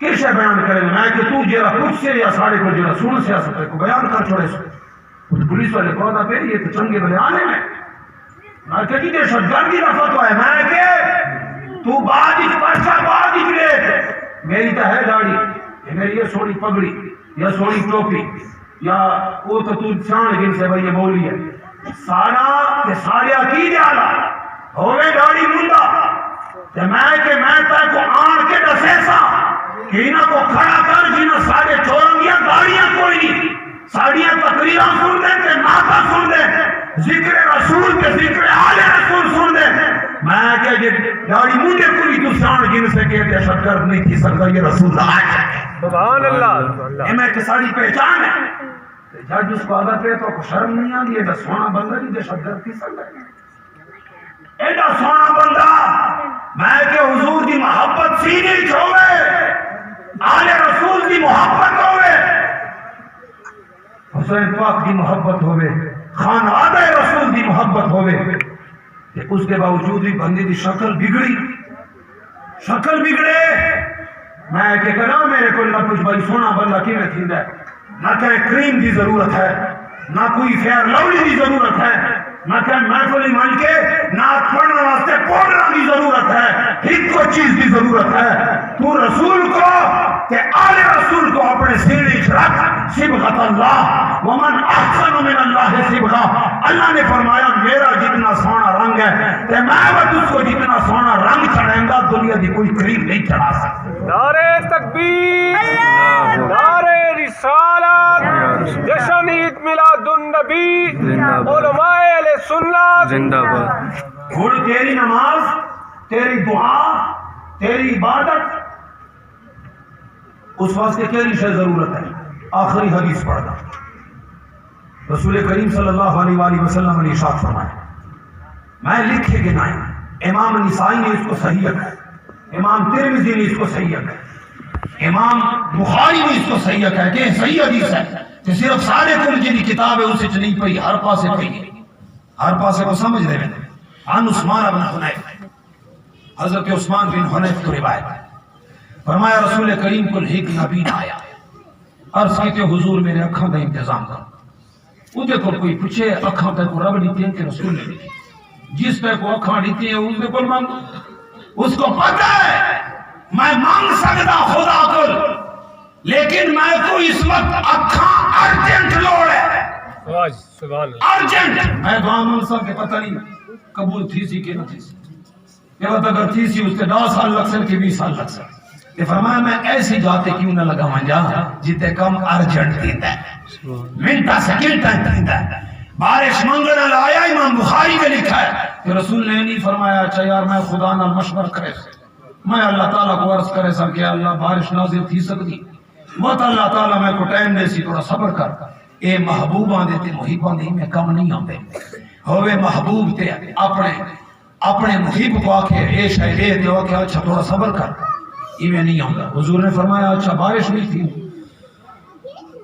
کیسے بیان کرے میں کہ تو جیرا کچھ سے یا ساڑے کو جیرا سن سے آسکتے کو بیان کر چھوڑے سو پولیس والے کو آدھا پہ یہ تو چنگے بلے آنے میں کہ جی دہشت گردی کا فتوا ہے میں کہ تو بعد اس پرچہ بعد ہی لے میری تو ہے داڑھی یہ میری یہ سوڑی پگڑی یا سوڑی ٹوپی یا وہ تو چھان گن سے بھائی یہ مولی ہے سارا تے سارے عقیدے والا ہوے داڑھی منڈا تے میں تے کو آن کے دسے سا کہ انہاں کو کھڑا کر جنہاں سارے چورن دیاں گاڑیاں کوئی نہیں ساڑیاں تقریراں سن دے تے نعتاں سن دے ذکر رسول تے ذکر آل رسول سن دے میں کہ یہ داڑھی منڈے کوئی تو سان جن سے کہ دہشت گرد نہیں تھی سکتا یہ رسول اللہ ہے سبحان اللہ یہ میں کہ ساری پہچان ہے جج اس کو عادت ہے تو شرم نہیں آ یہ سونا بندہ نہیں دہشت گرد تھی سکتا ایڈا سونا بندہ میں کہ حضور دی محبت سینے چھوڑے آل رسول دی محبت ہوئے حسین پاک دی محبت ہوئے خانوادہ رسول دی محبت ہوئے کہ اس کے باوجود بھی بندے دی شکل بگڑے میں کہ کہنا میرے کو نہ کچھ بھائی سونا بندہ کی میں تھیندا ہے نہ کہ کریم دی ضرورت ہے نہ کوئی فیئر لولی دی ضرورت ہے نہ کہ محفل مان کے نعت پڑھنے واسطے پاؤڈر کی ضرورت ہے ایک کو چیز کی ضرورت ہے تو رسول کو کہ آل رسول کو اپنے سینے رکھ صبغۃ اللہ ومن احسن من اللہ صبغہ اللہ نے فرمایا میرا جتنا سونا رنگ ہے تے میں اس کو جتنا سونا رنگ چڑھائیں گا دنیا دی کوئی قریب نہیں چڑھا سکتا نعرہ تکبیر نعرہ رسالت جشن عید میلاد النبی علماء اہل سنت زندہ باد اور تیری نماز تیری دعا تیری عبادت اس واسطے تیری شے ضرورت ہے آخری حدیث پڑھنا رسول کریم صلی اللہ علیہ وآلہ وسلم نے ارشاد فرمایا میں لکھے گنائے امام نسائی نے اس کو صحیح رکھا امام ترمذی نے اس کو صحیح رکھا امام بخاری نے اس کو صحیح رکھا ہے کہ صحیح حدیث ہے کہ صرف سارے کل جنہی کتاب ہے اسے نہیں پڑھی ہر پاسے پڑھی ہر پاسے کو سمجھ رہے ہیں عن عثمان بن حنیف حضرت عثمان بن حنیف کو روایت ہے فرمایا رسول کریم کو ایک نبی آیا عرض کیتے حضور میرے اکھاں دا انتظام کر وہ دیکھو کوئی پوچھے اکھاں تے کو رب دیتے ہیں کہ رسول نے دیتے جس پہ کو اکھاں دیتے ہیں اس کو مانگ اس کو پتہ ہے میں مانگ سکتا خدا کو لیکن میں کو اس وقت اکھاں ارجنٹ لوڑ ہے سبحان اللہ ارجنٹ میں دعا مانگ سا کہ پتہ نہیں قبول تھی سی کہ نہ تھی سی یہ بات اگر تھی سی اس کے 10 سال لگ سکتے 20 سال لگ سکتے کہ فرمایا میں ایسی جاتے کیوں نہ لگا منجا جتے کم ارجنٹ دیتا ہے منٹا سیکنڈ دیتا ہے بارش منگنا لایا امام بخاری میں لکھا ہے کہ رسول نے نہیں فرمایا اچھا یار میں خدا نال مشور کرے میں اللہ تعالیٰ کو عرض کرے سا کہ اللہ بارش نازل تھی سکتی بہت اللہ تعالیٰ میں کو ٹائم دے سی تھوڑا صبر کر اے محبوباں دیتے محباں دی میں کم نہیں آتے ہوئے محبوب تے اپنے محب کو آکے اے شاید اے دیو کہ اچھا تھوڑا صبر کر یہ میں نہیں آؤں گا حضور نے فرمایا اچھا بارش نہیں تھی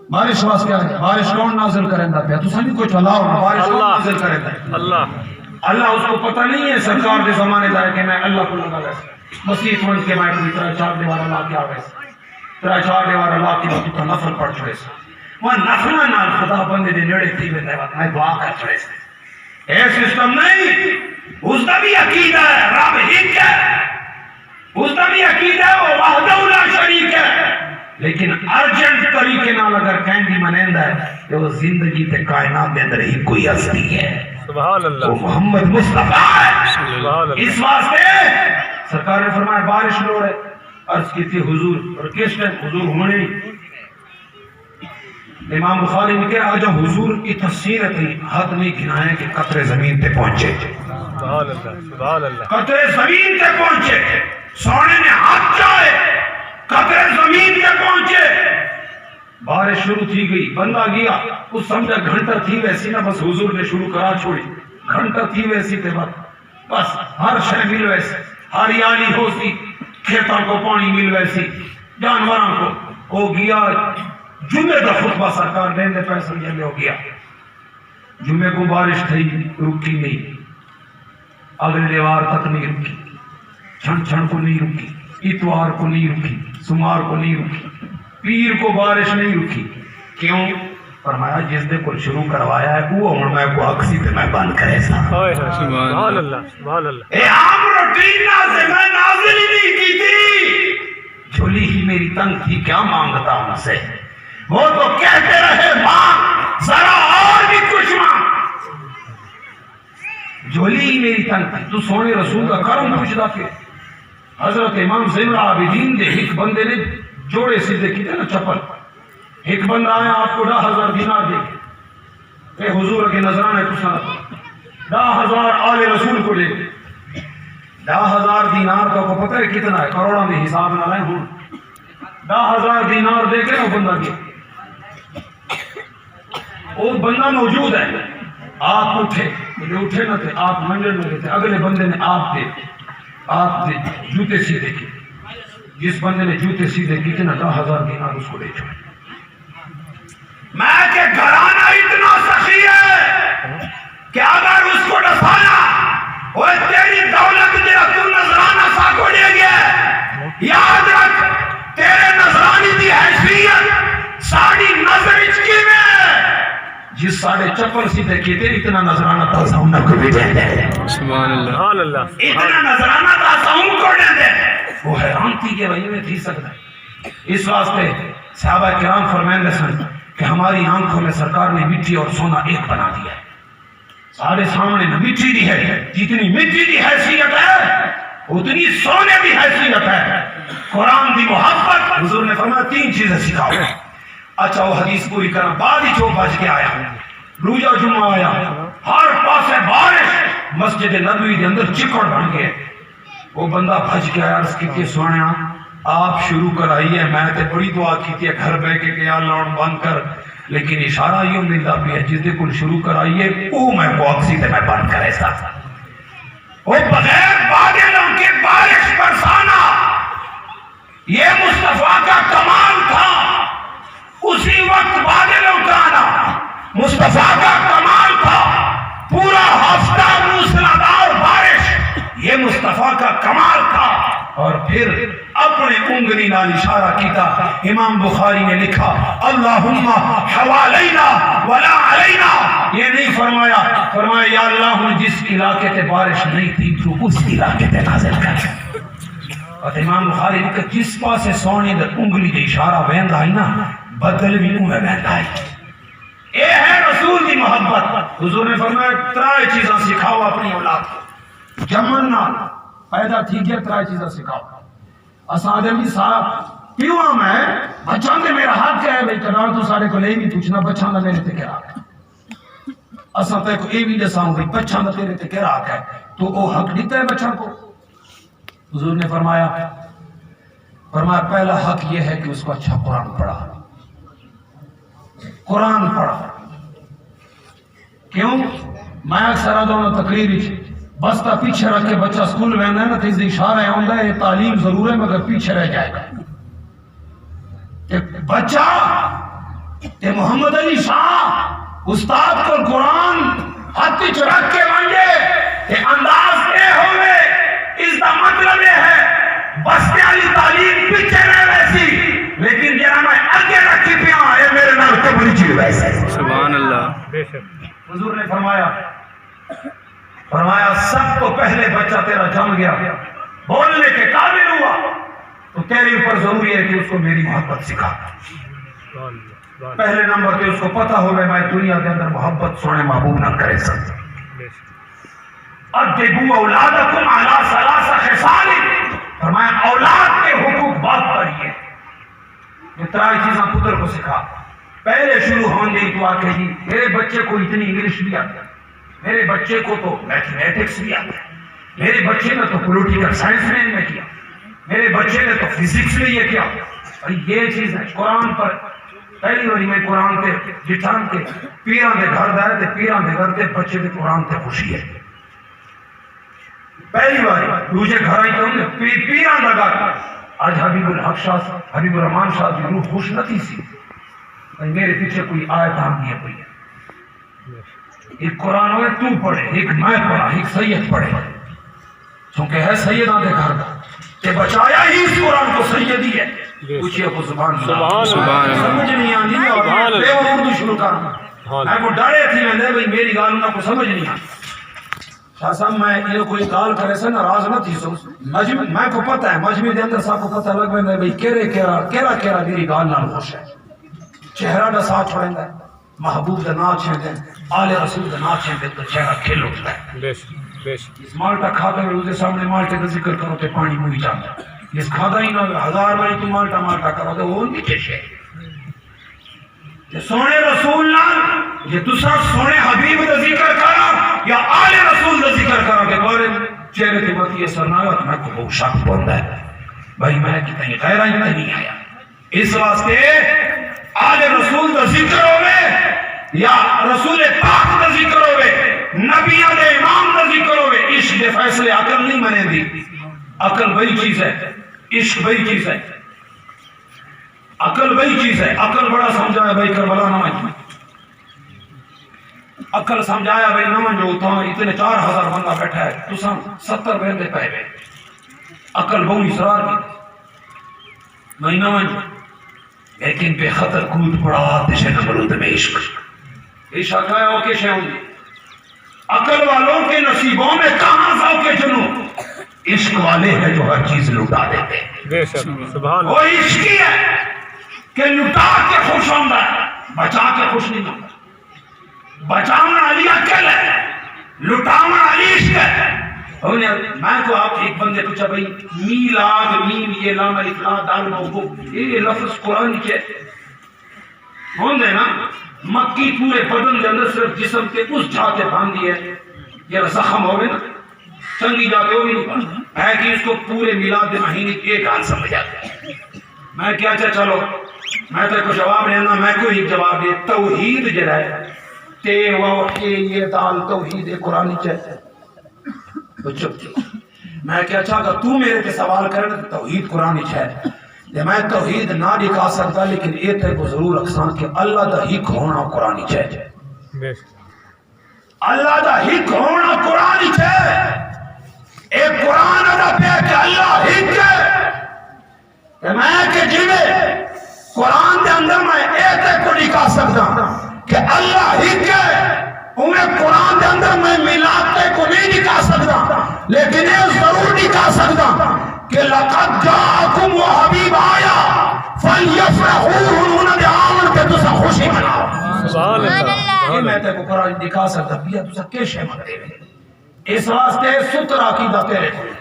بارش واسطے آگے بارش کون نازل کریں گا پہ تو سنی کچھ اللہ بارش کون نازل کریں گا اللہ اس کو پتہ نہیں ہے سرکار دے زمانے دائے کہ میں اللہ کو لگا ویسے مسیح سمجھ کے میں کوئی طرح چار دیوار اللہ کیا ویسے طرح چار دیوار اللہ کی وقت کا نفل پڑھ چھوڑے سے وہ نفلہ نال خدا بندے دے نیڑے تھی میں دعا کر چھوڑے سے اے سسٹم نہیں اس کا بھی عقیدہ ہے رب ایک ہے اس کا بھی عقیدہ ہے وہ وحدہ لا شریک ہے لیکن ارجنٹ طریقے نال اگر کہندی منیندا ہے کہ وہ زندگی تے کائنات دے اندر ہی کوئی ہستی ہے سبحان اللہ وہ محمد مصطفیٰ ہے سبحان اللہ اس واسطے سرکار نے فرمایا بارش لوڑ ہے عرض کی تھی حضور اور کس ٹائم حضور ہونے امام بخاری نے کہا جب حضور کی تفسیر تھی حد نہیں گنائے کہ قطرے زمین تے پہنچے سبحان اللہ سبحان اللہ قطرے زمین تے پہنچے سونے نے ہاتھ چاہے قطرے زمین تے پہنچے بارش شروع تھی گئی بندہ گیا اس سمجھا گھنٹہ تھی ویسی نہ بس حضور نے شروع کرا چھوڑی گھنٹہ تھی ویسی تے بس ہر شے مل ویسی ہریالی ہو سی کھیتوں کو پانی مل ویسی جانوراں کو ہو گیا جمعے کا خطبہ سرکار دیندے پیسے میں ہو گیا جمعے کو بارش تھی رکی نہیں اگلے دیوار تک نہیں رکی چھن چھن کو نہیں رکی اتوار کو نہیں رکی سمار کو نہیں رکی پیر کو بارش نہیں رکی کیوں فرمایا جس نے کچھ شروع کروایا ہے وہ ہوں میں کو اکسی تے میں بند کرے سا سبحان اللہ سبحان اللہ اے عام روٹین سے میں نازل ہی نہیں کی تھی جھولی ہی میری تنگ تھی کیا مانگتا ہوں سے وہ تو کہتے رہے ماں ذرا اور بھی کچھ ماں جھولی میری تنگ تھی تو سونے رسول کا کرم پوچھدا کہ حضرت امام زین العابدین دے ایک بندے نے جوڑے سیدھے کیتے نا چپل ایک بندہ آیا آپ کو 10,000 دینار دے اے حضور کے نظرانے کسا 10,000 آل رسول کو لے 10,000 دینار کا کو پتہ ہے کتنا ہے کروڑوں میں حساب نہ لائیں ہوں 10,000 دینار دے کے وہ بندہ گیا وہ بندہ موجود ہے آپ اٹھے مجھے اٹھے نہ تھے آپ منڈل میں تھے اگلے بندے نے آپ دے جوتے سیدھے کیے جس بندے نے جوتے سیدھے کیے نا 10,000 دینار اس کو لے چھوڑے میں کہ گھرانہ اتنا سخی ہے کہ اگر اس کو ڈسانا وہ تیری دولت دے تو نظرانہ سا کو لے گیا یاد رکھ تیرے نظرانی دی حیثیت ساڑی نظر اچکی میں جس ساڑے چپل سیدھے کیتے اتنا نظرانہ تازہوں نہ کو بھی دے دے سبحان اللہ اتنا نظرانہ تازہوں کو دے دے وہ حیران تھی کہ وہی میں تھی سکتا ہے اس واسطے صحابہ کرام فرمائیں سن کہ ہماری آنکھوں میں سرکار نے مٹی اور سونا ایک بنا دیا ہے سارے سامنے مٹی دی ہے جتنی مٹی دی حیثیت ہے اتنی سونے دی حیثیت ہے قرآن دی محبت حضور نے فرمایا 3 چیزیں سکھاؤ اچھا وہ حدیث پوری کرنا بعد ہی جو بچ کے آیا روزہ جمعہ آیا ہر پاسے بارش مسجد نبوی کے اندر چکڑ بن گئے وہ بندہ بھج کے آیا عرض کی سونے آپ شروع کرائیے میں تے بڑی دعا کی تھی گھر بے کے کہ اللہ بند کر لیکن اشارہ یہ ملتا بھی ہے جس دے کل شروع کرائیے وہ میں باکسی تے میں بند کرے سا وہ بغیر بادلوں کے بارش برسانا یہ مصطفیٰ کا کمال تھا اسی وقت بادلوں کا آنا مصطفیٰ کا کمال تھا پورا ہفتہ موسلادھار بارش یہ مصطفیٰ کا کمال تھا اور پھر اپنے انگلی نال اشارہ کیتا امام بخاری نے لکھا اللہم حوالینا ولا علینا یہ نہیں فرمایا یا اللہ جس علاقے تے بارش نہیں تھی تو اس علاقے تے نازل کر اور امام بخاری نے کہا جس پاسے سونے دے انگلی دے اشارہ ویندا ہے نا بدل بھی اوے ویندا ہے اے ہے رسول دی محبت حضور نے فرمایا 3 چیزاں سکھاؤ اپنی اولاد کو جمن نال پیدا تھی گیا 3 چیزیں سکھاؤ اسادے بھی صاحب پیوا میں بچوں دے میرا حق ہے بھئی کنال تو سارے کو لے بھی پوچھنا بچوں دا میرے تے کیا ہے اساں تے کو اے بھی دساں بھئی بچوں دا تیرے تے کیا حق ہے تو وہ حق دیتا ہے بچوں کو حضور نے فرمایا پہلا حق یہ ہے کہ اس کو اچھا قرآن پڑھا قرآن پڑھا کیوں میں اکثر دونوں تقریر بستا پیچھے رکھ کے بچہ سکول میں ہے نا تو اس اشارہ ہے ہوندہ ہے یہ تعلیم ضرور ہے مگر پیچھے رہ جائے گا کہ بچہ کہ محمد علی شاہ استاد کو قرآن ہاتھ رکھ کے مانگے کہ انداز اے ہوئے اس کا مطلب یہ ہے بستے والی تعلیم پیچھے رہ ویسی لیکن جہاں میں آگے رکھی پیا ہے میرے نال تو بڑی چیز ویسے سبحان اللہ حضور نے فرمایا سب تو پہلے بچہ تیرا جم گیا بولنے کے قابل ہوا تو تیرے اوپر ضروری ہے کہ اس کو میری محبت سکھا پہلے نمبر پہ اس کو پتہ ہوگا میں دنیا کے اندر محبت سونے محبوب نہ کرے سکتا ادبوا اولادکم علی 3 خصال فرمایا اولاد کے حقوق بات پڑھیے یہ 3 چیزاں پتر کو سکھا پہلے شروع ہونے تو آکے جی میرے بچے کو اتنی انگلش بھی آتا ہے میرے بچے کو تو میتھمیٹکس بھی آتا ہے میرے بچے نے تو پولیٹیکل سائنس میں کیا میرے بچے نے تو فزکس میں یہ کیا یہ چیز ہے قرآن پر پہلی باری میں قرآن تے جٹھان کے پیران دے گھر دائے تے پیران دے گھر دے بچے دے قرآن تے خوشی ہے پہلی باری دوسرے گھر آئی تو پیران لگا آج حبیب الحق شاہ حبیب الرحمان شاہ کی روح خوش نہ تھی سی میرے پیچھے کوئی آیت آم نہیں ہے کوئی ایک قرآن ہوئے تو پڑھے ایک میں پڑھا ایک سید پڑھے چونکہ ہے سیدان دے گھر کا کہ بچایا ہی اس قرآن کو سیدی ہے پوچھئے کو سبحان اللہ سمجھ نہیں آنی اور بے وہ اردو شروع کرنا میں کو ڈرے تھی میں بھئی میری گالوں کو سمجھ نہیں آنی شاہ صاحب میں یہ کوئی گال کرے سے ناراض نہ تھی میں کو پتہ ہے مجمع دے اندر صاحب کو پتہ لگ میں بھئی کیرا میری گال نہ خوش ہے چہرہ دا ساتھ چھوڑیں گے محبوب دا نا چھوڑیں گے آل رسول کا ناچیں دے تو چہرہ کھل اٹھتا ہے. بے شک بے شک. اس مالٹا کھاتا ہے اس کے سامنے مالٹے کا ذکر کرو تو پانی منہ جاتا ہے. اس کھاتا ہی نہ ہزار باری تو مالٹا مالٹا کرو تو وہ نیچے شے. یہ سونے رسول نال یہ دوسرا سونے حبیب کا ذکر کرا یا آل رسول کا ذکر کرا کہ بارے چہرے کے وقت یہ سر نہ آیا تو میں کو بہت شک بولتا ہے بھائی میں کتنی غیرہ ہی نہیں آیا. اس واسطے آل رسول کا ذکر ہوئے یا رسول پاک کا ذکر ہوئے نبیوں کے امام کا ذکر ہوئے. عشق کے فیصلے عقل نہیں منے دی. عقل وہی چیز ہے, عشق وہی چیز ہے, عقل وہی چیز ہے. عقل بڑا سمجھایا بھائی کربلا نہ منجو, عقل سمجھایا بھائی نہ منجو تو اتنے 4000 بندہ بیٹھا ہے تو 70 بندے پہ گئے. عقل بہت اسرار کی نہ منجو لیکن بے خطر کود پڑا تشے نمرود میں عشق. عشق ہے اوکے شے ہوگی. عقل والوں کے نصیبوں میں کہاں ساو کے جنوں. عشق والے ہیں جو ہر چیز لٹا دیتے ہیں. بے شک سبحان وہ عشقی ہے کہ لٹا کے خوش ہوندہ ہے, بچا کے خوش نہیں ہوندہ. بچانا علی عقل ہے, لٹانا علی عشق ہے. میں کو آپ ایک بندے پوچھا بھائی میلاد میم یہ لام الف لام دال موقوف یہ لفظ قرآن کے ہوندے نا. مکی پورے بدن کے اندر صرف جسم کے اس جاتے باندھ دیے یہ زخم ہوگے نا چنگی جاتے ہوگی نہیں ہے کہ اس کو پورے میلاد مہینے ایک حال سمجھ جاتے ہیں. میں کیا چلو میں تو کوئی جواب نہیں نا, میں کوئی ایک جواب دے. توحید جو ہے تے وہ یہ دال توحید قرآن چاہتے تو چپ تھی. میں کیا چاہتا تو میرے پہ سوال کرنا توحید قرآن ہے. میں توحید نہ دکھا سکتا لیکن یہ تے کو ضرور اقسام کہ اللہ دا ہی ہونا قرآن ہے. اللہ دا ہی ہونا قرآن ہے. ایک قرآن دا پہ کہ اللہ ہی ہے میں کہ جیوے قرآن دے اندر میں ایک کو دکھا سکتا کہ اللہ ہی ہے. انہیں قرآن دے اندر میں ملاتے کو نہیں دکھا سکتا لیکن یہ ضرور دکھا سکتا کہ لقد جاءکم وہ حبیب آیا فلیفرحوا انہوں نے آمن کے تسا خوشی مناؤ. سبحان اللہ. یہ میں تے کو قرآن دکھا سکتا بیا تسا کیسے مندے میں. اس واسطے ستر عقیدہ تیرے کو ہے,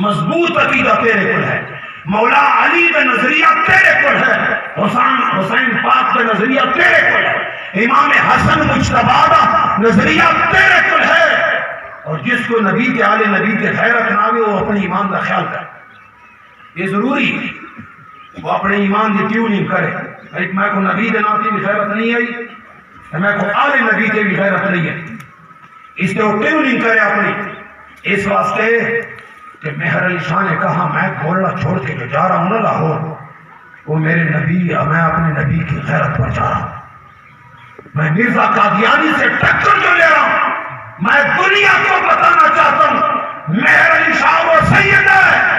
مضبوط عقیدہ تیرے کو ہے, مولا علی کا نظریہ تیرے کو ہے, حسین پاک کا نظریہ تیرے کو ہے, امام حسن مجتبی کا نظریہ تیرے کو ہے. اور جس کو نبی کے آل نبی کے غیرت نہ آئے وہ اپنے ایمان کا خیال کرے. یہ ضروری ہے وہ اپنے ایمان کی ٹیوننگ کرے. ایک میں کو نبی کے ناطے بھی غیرت نہیں آئی میں کو آل نبی کے بھی غیرت نہیں ہے. اس نے وہ ٹیوننگ کرے اپنی. اس واسطے کہ مہر علی شاہ نے کہا میں کھولنا چھوڑ کے جو جا رہا ہوں نا لاہور وہ میرے نبی میں اپنے نبی کی غیرت پر جا رہا ہوں. میں مرزا قادیانی سے ٹکر جو لے رہا ہوں. میں دنیا کو بتانا چاہتا ہوں مہر علی شاہ وہ سید ہے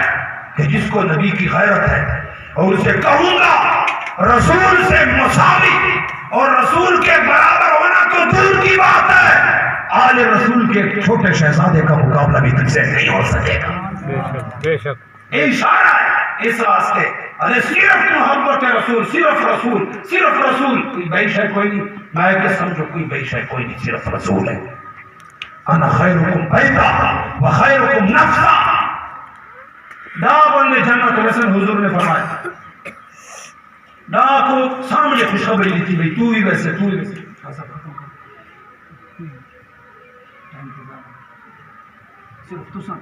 کہ جس کو نبی کی غیرت ہے اور اسے کہوں گا رسول سے مساوی اور رسول کے برابر ہونا تو دور کی بات ہے آل رسول کے چھوٹے شہزادے کا مقابلہ بھی تجھ سے نہیں ہو سکے گا. بے شک اشارہ ہے اس واسطے ارے صرف محبت رسول صرف رسول صرف رسول. کوئی بے شے کوئی نہیں. میں کہ سمجھو کوئی بے شے کوئی نہیں صرف رسول ہے. انا خیرکم بیتا و خیرکم نفسا. دا بندے جنت رسول حضور نے فرمایا دا کو سامنے خوشخبری دی تھی بھئی تو ہی ویسے تو ہی ویسے. صرف تو ساتھ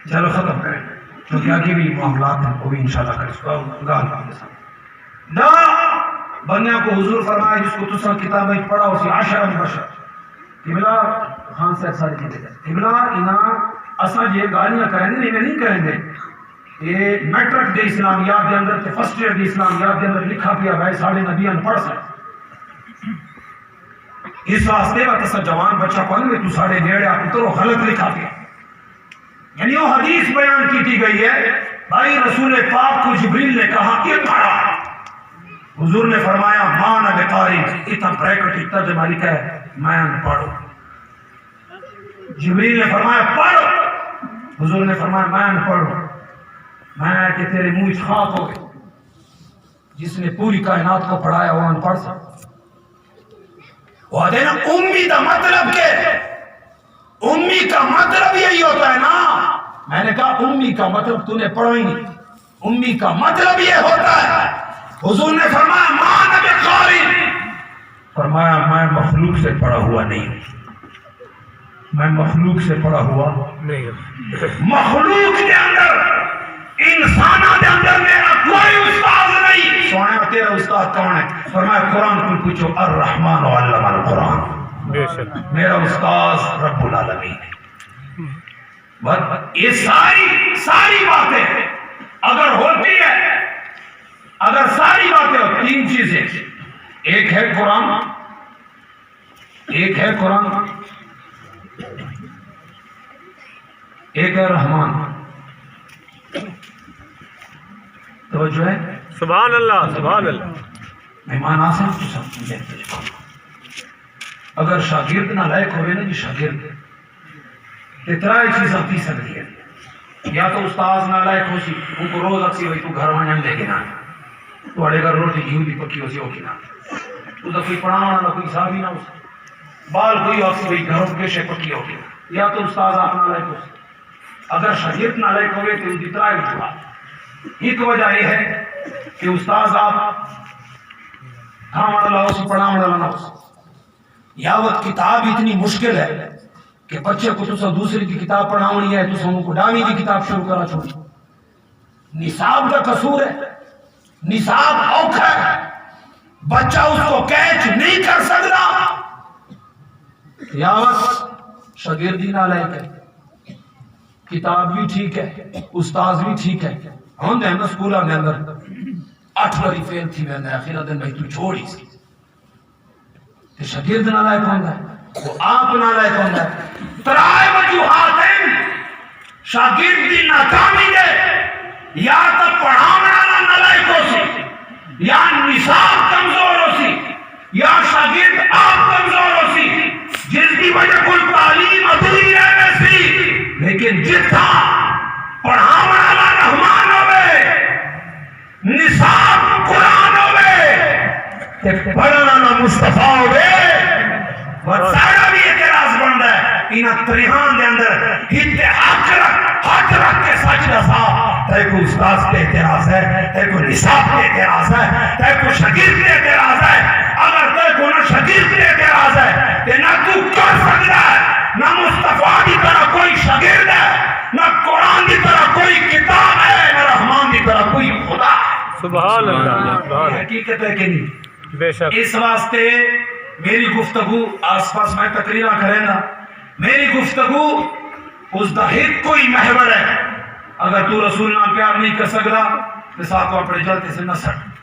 چلو ختم کریں کیونکہ آگے بھی معاملات ہیں وہ بھی انشاءاللہ کریں اس کو گال کے ساتھ دا بندیاں کو حضور فرمایا جس کو تسا کتابیں پڑھا اسی عشر بشر قبلہ خان صاحب ساری چیزیں قبلہ انہا اصلا یہ گالیاں کریں گے نہیں کریں گے. یہ میٹرک دے اسلامیات دے اندر فرسٹ ایئر دے اسلامیات دے اندر لکھا پیا بھائی ساڑھے نبیان پڑھ سکتے. اس واسطے وہ تسا جوان بچہ پڑھیں گے تو ساڑھے نیڑے آپ تو غلط لکھا پیا. یعنی وہ حدیث بیان کی گئی ہے بھائی رسول پاک کو جبریل نے کہا کہ پڑھا. حضور نے فرمایا مان بقاری اتنا بریکٹ ترجمہ لکھا ہے میں پڑھو. جبریل نے فرمایا پڑھو. حضور نے فرمایا میں پڑھو. میں کہ تیرے منہ خاک ہو گئے جس نے پوری کائنات کو پڑھایا وہ ان پڑھ سکتا؟ وہ دینا امی کا مطلب کہ امی کا مطلب یہی ہوتا ہے نا. میں نے کہا امی کا مطلب تو نے پڑھا ہی نہیں. امی کا مطلب یہ ہوتا ہے. حضور نے فرمایا ماں نبی قاری، فرمایا میں مخلوق سے پڑھا ہوا نہیں ہوں. میں مخلوق سے پڑھا ہوا نہیں. مخلوق کے اندر انسانہ کے اندر میرا کوئی استاد نہیں. سونے تیرا استاد کون ہے؟ فرمایا قرآن کو پوچھو الرحمن علم القرآن. بے شک. میرا استاد رب العالمین ہے. بس یہ ساری باتیں اگر ہوتی ہے، اگر ساری باتیں ہو، تین چیزیں، ایک ہے قرآن، ایک ہے قرآن، ایک ہے رحمان. توجہ ہے؟ سبحان اللہ سبحان اللہ. مہمان آسان تو سب دیکھتے ہیں. اگر شاگرد نہ لائق ہوئے نا جی شاگرد اتنا چیز آتی سکتی ہے. یا تو استاذ نہ لائق ہو سی، ان کو روز اکسی ہوئی تو گھر وہاں لے کے نہ تو اڑے گھر روٹی گھی بھی پکی ہو سی ہو کی نہ تو کوئی پڑھانا نہ کوئی حساب ہی نہ ہو سی، بال کوئی اکسی ہوئی گھروں کے شے پکی ہو کی. یا تو استاذ آپ نہ لائق ہو سی. اگر شاگرد نہ لائق ہوئے تو ان کی طرح جوڑا. ایک وجہ یہ ہے کہ استاذ آپ ہاں والا ہو سی پڑھا والا نہ ہو سی. یاوت کتاب اتنی مشکل ہے کہ بچے کو تو دوسری کی کتاب پڑھاونی ہے تو سب کو ڈاوی کی کتاب شروع کرا چھوڑی. نصاب کا قصور ہے. نصاب اوکھا ہے، بچہ اس کو کیچ نہیں کر سکتا. یاوت شاگردی نہ لائق ہے، کتاب بھی ٹھیک ہے، استاذ بھی ٹھیک ہے. ہم دے نا سکولوں کے اندر 8 باری فیل تھی میں نے آخر دن بھائی تو چھوڑی سی. شاگرد نہ لائق ہوتا ہے، وہ آپ نہ لائق ہوتا ہے. ترائے وجوہات ہیں شاگرد دی ناکامی دے. یا تو پڑھانا نہ لائق ہو سی، یا نصاب کمزور ہو سی، یا شاگرد آپ کمزور ہو سی، جس کی وجہ کوئی تعلیم ادھوری رہ سی. لیکن جتنا پڑھانا رحمان ہوئے، نصاب قرآن ہوئے، پڑھانا مصطفیٰ ہوئے، سارا بھی اعتراض بن رہا ہے. انہاں تریہاں دے اندر ہتے ہاتھ رکھ کے سچ دسا. تے کو استاذ کے اعتراض ہے، تے کو نصاب کے اعتراض ہے، تے کو شاگرد کے اعتراض ہے. اگر تے کو نہ شاگرد کے اعتراض ہے تے نہ تو کر سکتا ہے، نہ مصطفیٰ کی طرح کوئی شاگرد ہے، نہ قرآن کی طرح کوئی کتاب ہے، نہ رحمان کی طرح کوئی خدا ہے. سبحان اللہ. حقیقت ہے کہ نہیں؟ بے شک. اس واسطے میری گفتگو آس پاس میں تقریرہ کریں گا. میری گفتگو اس دا ایک کوئی محور ہے. اگر تو رسول نہ پیار نہیں کر سکتا تو ساتھ اپنے جلتے سے نہ سٹ.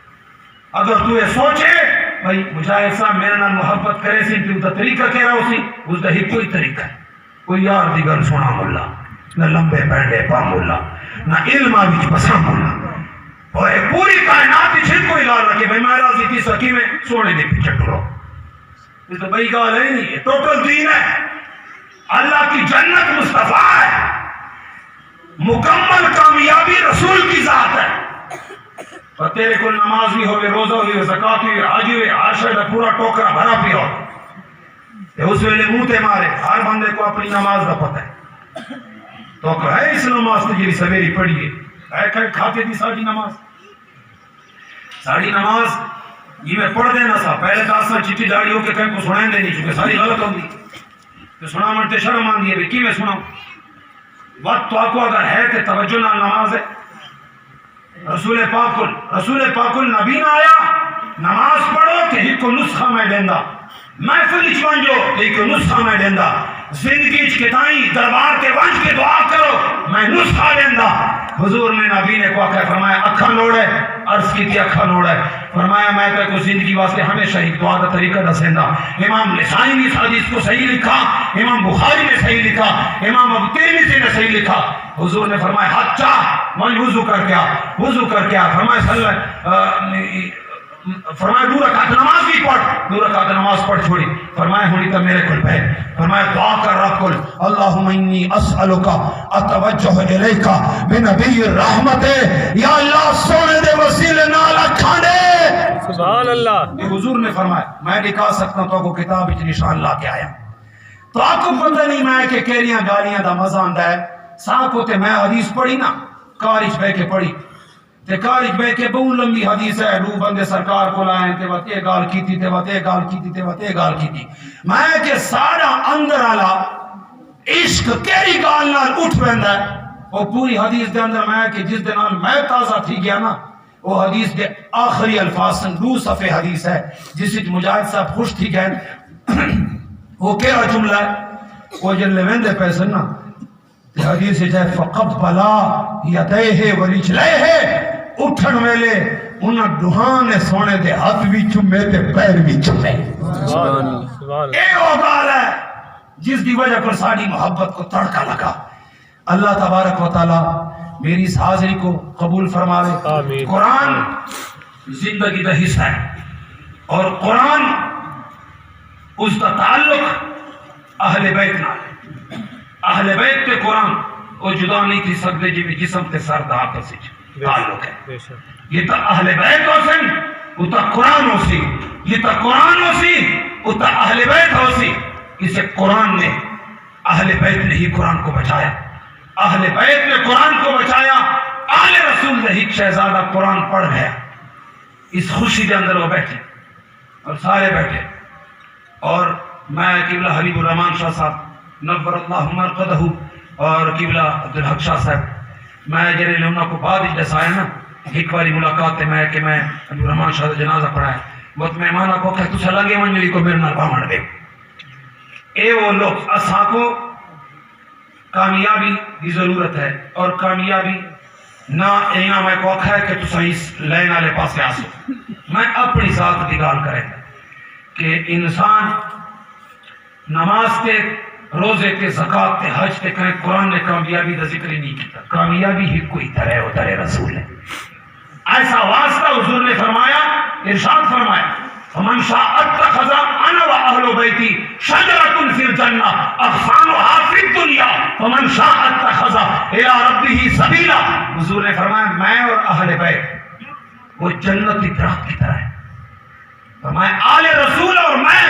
اگر تو یہ سوچے بھائی مجاہد صاحب میرے نال محبت کرے سی تو دا طریقہ کہہ رہا ہو سی، اس دا ایک کوئی طریقہ ہے. کوئی یار دی گل سنا ملا، نہ لمبے پینڈے پا ملا، نہ علمہ وچ بسا ملا. اور پوری کائنات ہی چھت کوئی گال رکھے بھائی میں راضی کی سکی میں سونے دے پیچھے ٹرو. یہ تو بھائی گال ہے نہیں، یہ ٹوٹل دین ہے. اللہ کی جنت مصطفیٰ ہے، مکمل کامیابی رسول کی ذات ہے. اور تیرے کو نماز بھی ہوئے، روزہ ہوئے، زکات ہوئے، حج ہوئے، عاشر کا پورا ٹوکرا بھرا پی ہو، اس ویلے منہ تے مارے. ہر بندے کو اپنی نماز کا پتہ ہے. تو ہے اس نماز تو جی سویری پڑھیے کھاتے تھی ساری نماز. ساری نماز یہ میں پڑھ دینا سا پہلے داسا چٹی داڑی ہو کے کہیں کو سنائیں دے نہیں چونکہ ساری غلط ہوگی تو سنا مرتے شرم آن دیئے بھی کی میں سناؤں. وقت تو آپ کو اگر ہے کہ توجہ نہ نماز ہے. رسول پاک نبی نہ آیا نماز پڑھو کہ ایک کو نسخہ میں دیندہ، محفل اچ ونجو کہ ایک کو نسخہ میں دیندہ، زندگی اچ کتائیں دربار کے ونج کے دعا کرو میں نسخہ دیندہ. حضور نے نبی نے کو آکھا فرمایا اکھا لوڑے، عرض کی تھی اکھا لوڑے. فرمایا میں کو زندگی واسطے ہمیشہ ایک دعا کا طریقہ دسیندہ. امام نسائی نے اس حدیث کو صحیح لکھا، امام بخاری نے صحیح لکھا، امام ابو ترمذی نے صحیح لکھا. حضور نے فرمایا ہاتھ چاہ من وضو کر کے آ، وضو کر کے آ. فرمایا فرمایا 2 رکعت نماز بھی پڑھ، 2 رکعت نماز پڑھ چھوڑی، فرمایا ہونی تو میرے کل پہ، فرمایا دعا کر رب کل اللہم انی اسألکا اتوجہ الیکا بنبی الرحمت، یا اللہ سونے دے وسیلے نالا کھانے۔ سبحان اللہ۔ یہ حضور نے فرمایا میں دکھا سکتا ہوں تو کو کتاب اچ نشان لا کے آیا، تو آپ کو پتہ نہیں میں کہ کیریاں گالیاں دا مزہ آندا ہے، ساتھ ہوتے میں حدیث پڑھی نا کارج بے کے پڑھی تے کارج بے کے بہت لمبی حدیث ہے، رو بندے سرکار کو لائیں تے وتے گال کیتی تے وتے گال کیتی تے وتے گال کیتی، میں کہ سارا اندر والا عشق کیری گال نال اٹھ ویندا ہے، وہ پوری حدیث دے اندر میں کہ جس دے نال میں تازہ تھی گیا نا، وہ حدیث دے آخری الفاظ سن 2 صفحے حدیث ہے جس وچ مجاہد صاحب خوش تھی گئے، وہ کیا جملہ ہے، وہ جن لیندے پیسے نا تے حدیث ہے فقبلا یدیہ ورجلیہ، اٹھن ویلے انہاں دوہاں نے سونے دے ہاتھ بھی چومے تے پیر بھی چومے۔ سبحان اللہ۔ اے وہ گال ہے جس دی وجہ پر ساری محبت کو تڑکا لگا۔ اللہ تبارک و تعالی میری اس حاضری کو قبول فرماوے۔ آمین۔ قرآن زندگی دا حصہ ہے اور قرآن اس کا تعلق اہل بیت نال ہے، اہل بیت تے قرآن وہ جدا نہیں تھی سکتے جی جسم تے سر دا آپس وچ تعلق ہے۔ بے شک۔ یہ تا اہل بیت ہو سن وہ تا قرآن ہو سی، یہ تا قرآن ہو سی وہ تا اہل بیت ہو سی۔ اسے قرآن نے اہل بیت نے ہی قرآن کو بچایا، اہل بیت نے قرآن کو بچایا، آل رسول نے ایک شہزادہ قرآن پڑھ گیا، اس خوشی کے اندر وہ بیٹھے اور سارے بیٹھے، اور میں قبلہ حبیب الرحمان شاہ صاحب نور اللہ مرقدہ اور قبلہ عبدالحق شاہ صاحب میں جنہیں لمنہ کو بعد ہی دسایا نا ایک باری ملاقات میں کہ میں حبیب الرحمان شاہ جنازہ پڑھا ہے، وقت مہمانہ کو کہ تُسا لگے منجلی کو میرے نال باہمن دے، اے وہ لوگ اسا کو کامیابی کی ضرورت ہے، اور کامیابی نہ اینا میں کو ہے کہ تُسا اس لین والے پاس آسو، میں اپنی ذات کی گال کریں کہ انسان نماز تے روزے تے زکات تے حج تے کہیں قرآن نے کامیابی کا ذکر ہی نہیں کیتا، کامیابی ہی کوئی طرح و طرح رسول ہے، ایسا واسطہ حضور نے فرمایا، ارشاد فرمایا فمن شاء اتخذ انا واهل بیتی شجرۃ فی الجنہ اغصانها فی الدنیا فمن شاء اتخذ الی ربہ سبیلا، حضور نے فرمایا میں اور اہل بیت وہ جنتی درخت کی طرح ہے، فرمایا آل رسول اور میں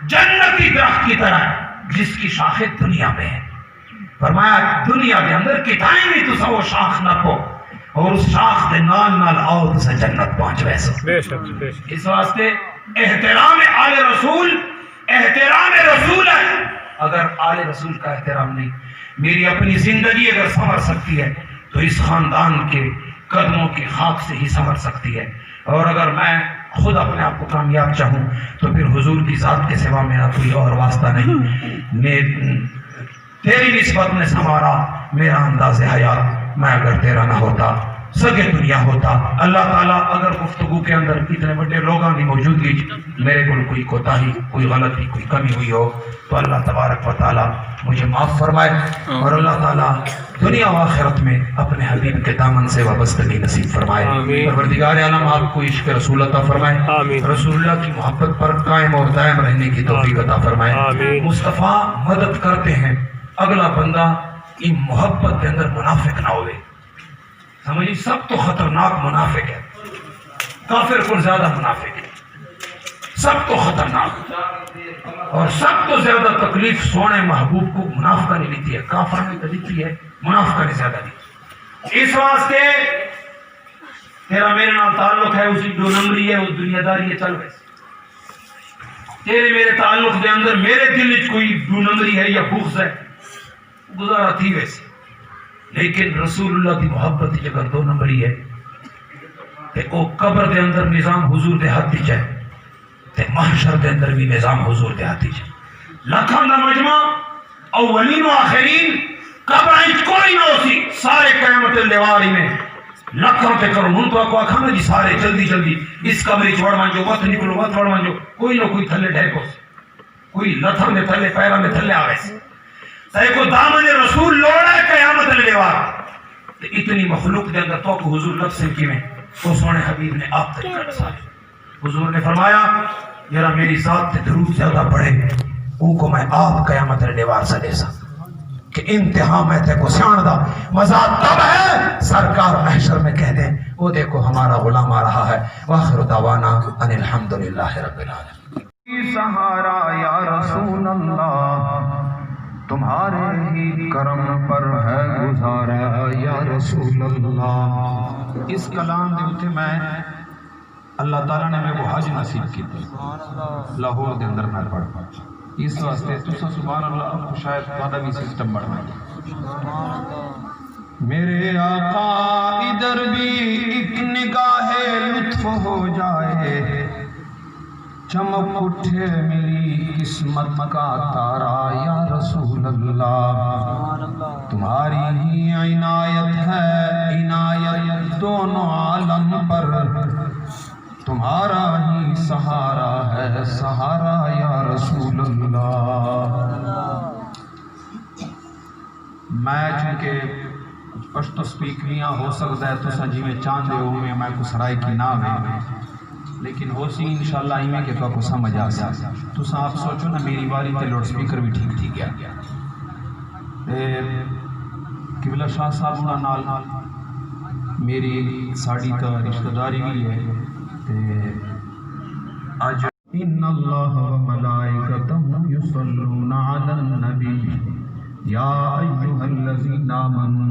جنتی درخت کی طرح ہے جس کی شاخیں دنیا میں ہے، فرمایا دنیا کے اندر کتائیں بھی تو وہ شاخ نہ کو اور اس شاخ دے نال نال آؤ تو جنت پہنچ ویسو۔ بے شک بے شک۔ اس واسطے احترام آل رسول احترام رسول ہے، اگر آل رسول کا احترام نہیں، میری اپنی زندگی اگر سنور سکتی ہے تو اس خاندان کے قدموں کی خاک سے ہی سنور سکتی ہے، اور اگر میں خود اپنے آپ کو کامیاب چاہوں تو پھر حضور کی ذات کے سوا میرا کوئی اور واسطہ نہیں، تیری نسبت میں سنوارا میرا انداز حیات، میں اگر تیرا نہ ہوتا سگے دنیا ہوتا، اللہ تعالیٰ اگر گفتگو کے اندر اتنے بڑے لوگوں کی موجودگی میرے کو کوئی کوتاہی کوئی غلطی کوئی کمی ہوئی ہو تو اللہ تبارک و تعالیٰ مجھے معاف فرمائے، اور اللہ تعالیٰ دنیا و آخرت میں اپنے حبیب کے دامن سے وابستگی نصیب فرمائے، پروردگار عالم آپ کو عشق رسول عطا فرمائے، رسول اللہ کی محبت پر قائم اور دائم رہنے کی توفیق عطا فرمائے، مصطفیٰ مدد کرتے ہیں اگلا بندہ ان محبت کے اندر منافق نہ ہوئے، سمجھیں سب تو خطرناک منافق ہے، کافر کو زیادہ منافق ہے، سب تو خطرناک اور سب تو زیادہ تکلیف سونے محبوب کو منافقہ نہیں لیتی ہے، کافر نے لیتی ہے، منافقہ نے زیادہ لیتی۔ اس واسطے تیرا میرے نال تعلق ہے اسی 2 نمبری ہے، اس دنیا داری ہے، چل ویسے تیرے میرے تعلق دے اندر میرے دل وچ کوئی 2 نمبری ہے یا بغض ہے، گزارا تھی ویسے، لیکن رسول اللہ کی محبت کی اگر 2 نمبری ہے تے او قبر دے اندر نظام حضور دے ہاتھ وچ ہے تے محشر دے اندر بھی نظام حضور دے ہاتھ وچ ہے، لکھاں دا مجمع اولین و آخرین قبر وچ کوئی نہ ہوسی، سارے قیامت لیواری میں لکھاں تے کرو ہن تو آکھا نا جی سارے جلدی جلدی اس قبر وچ وڑ وانجو مت نکلو مت وڑ وانجو، کوئی نہ کوئی تھلے ڈھیکو کوئی لتھاں دے تھلے پیراں دے تھلے آوے تے کو دامن رسول لوڑا ہے قیامت لیوار، اتنی مخلوق دے اندر تو حضور لفظ کی میں تو سونے حبیب نے آپ طریقہ نسالے حضور نے فرمایا ذرا میری ذات تے درود زیادہ پڑھے او کو میں آپ قیامت رے دیوار سے دے سا کہ انتہا میں تے کو سیان دا مزہ تب ہے سرکار محشر میں کہہ دیں وہ دیکھو ہمارا غلام آ رہا ہے واخر دعوانا ان الحمدللہ رب العالمین سہارا یا رسول اللہ تمہارے ہی کرم پر ہے گزارا یا رسول اللہ اس کلام دے اتے میں اللہ تعالیٰ نے میں کو حج نصیب کی لاہور دے اندر میں پڑھا اس واسطے تسا سبحان اللہ شاید تھوڑا بھی سسٹم بڑھنا میرے آقا ادھر بھی ایک نگاہ لطف ہو جائے چمک اٹھے میری قسمت کا تارا یا رسول اللہ تمہاری ہی عنایت ہے عنایت دونوں عالم پر تمہارا ہی سہارا ہے سہارا یا رسول اللہ میں چونکہ پشتو سپیک نہیں ہو سکتا ہے تو سنجی میں چاندے ہوئے میں کو سرائی کی نام ہے لیکن ہو سی انشاءاللہ ہی میں کہ تو کو سمجھ آ سا تو آپ سوچو نا میری باری تے لوڈ سپیکر بھی ٹھیک ٹھیک گیا قبلہ شاہ صاحب نال میری ساڑی تا رشتہ داری بھی ہے آج ان اللہ و ملائکتہ یصلون علی النبی یا ایھا الذین آمنوا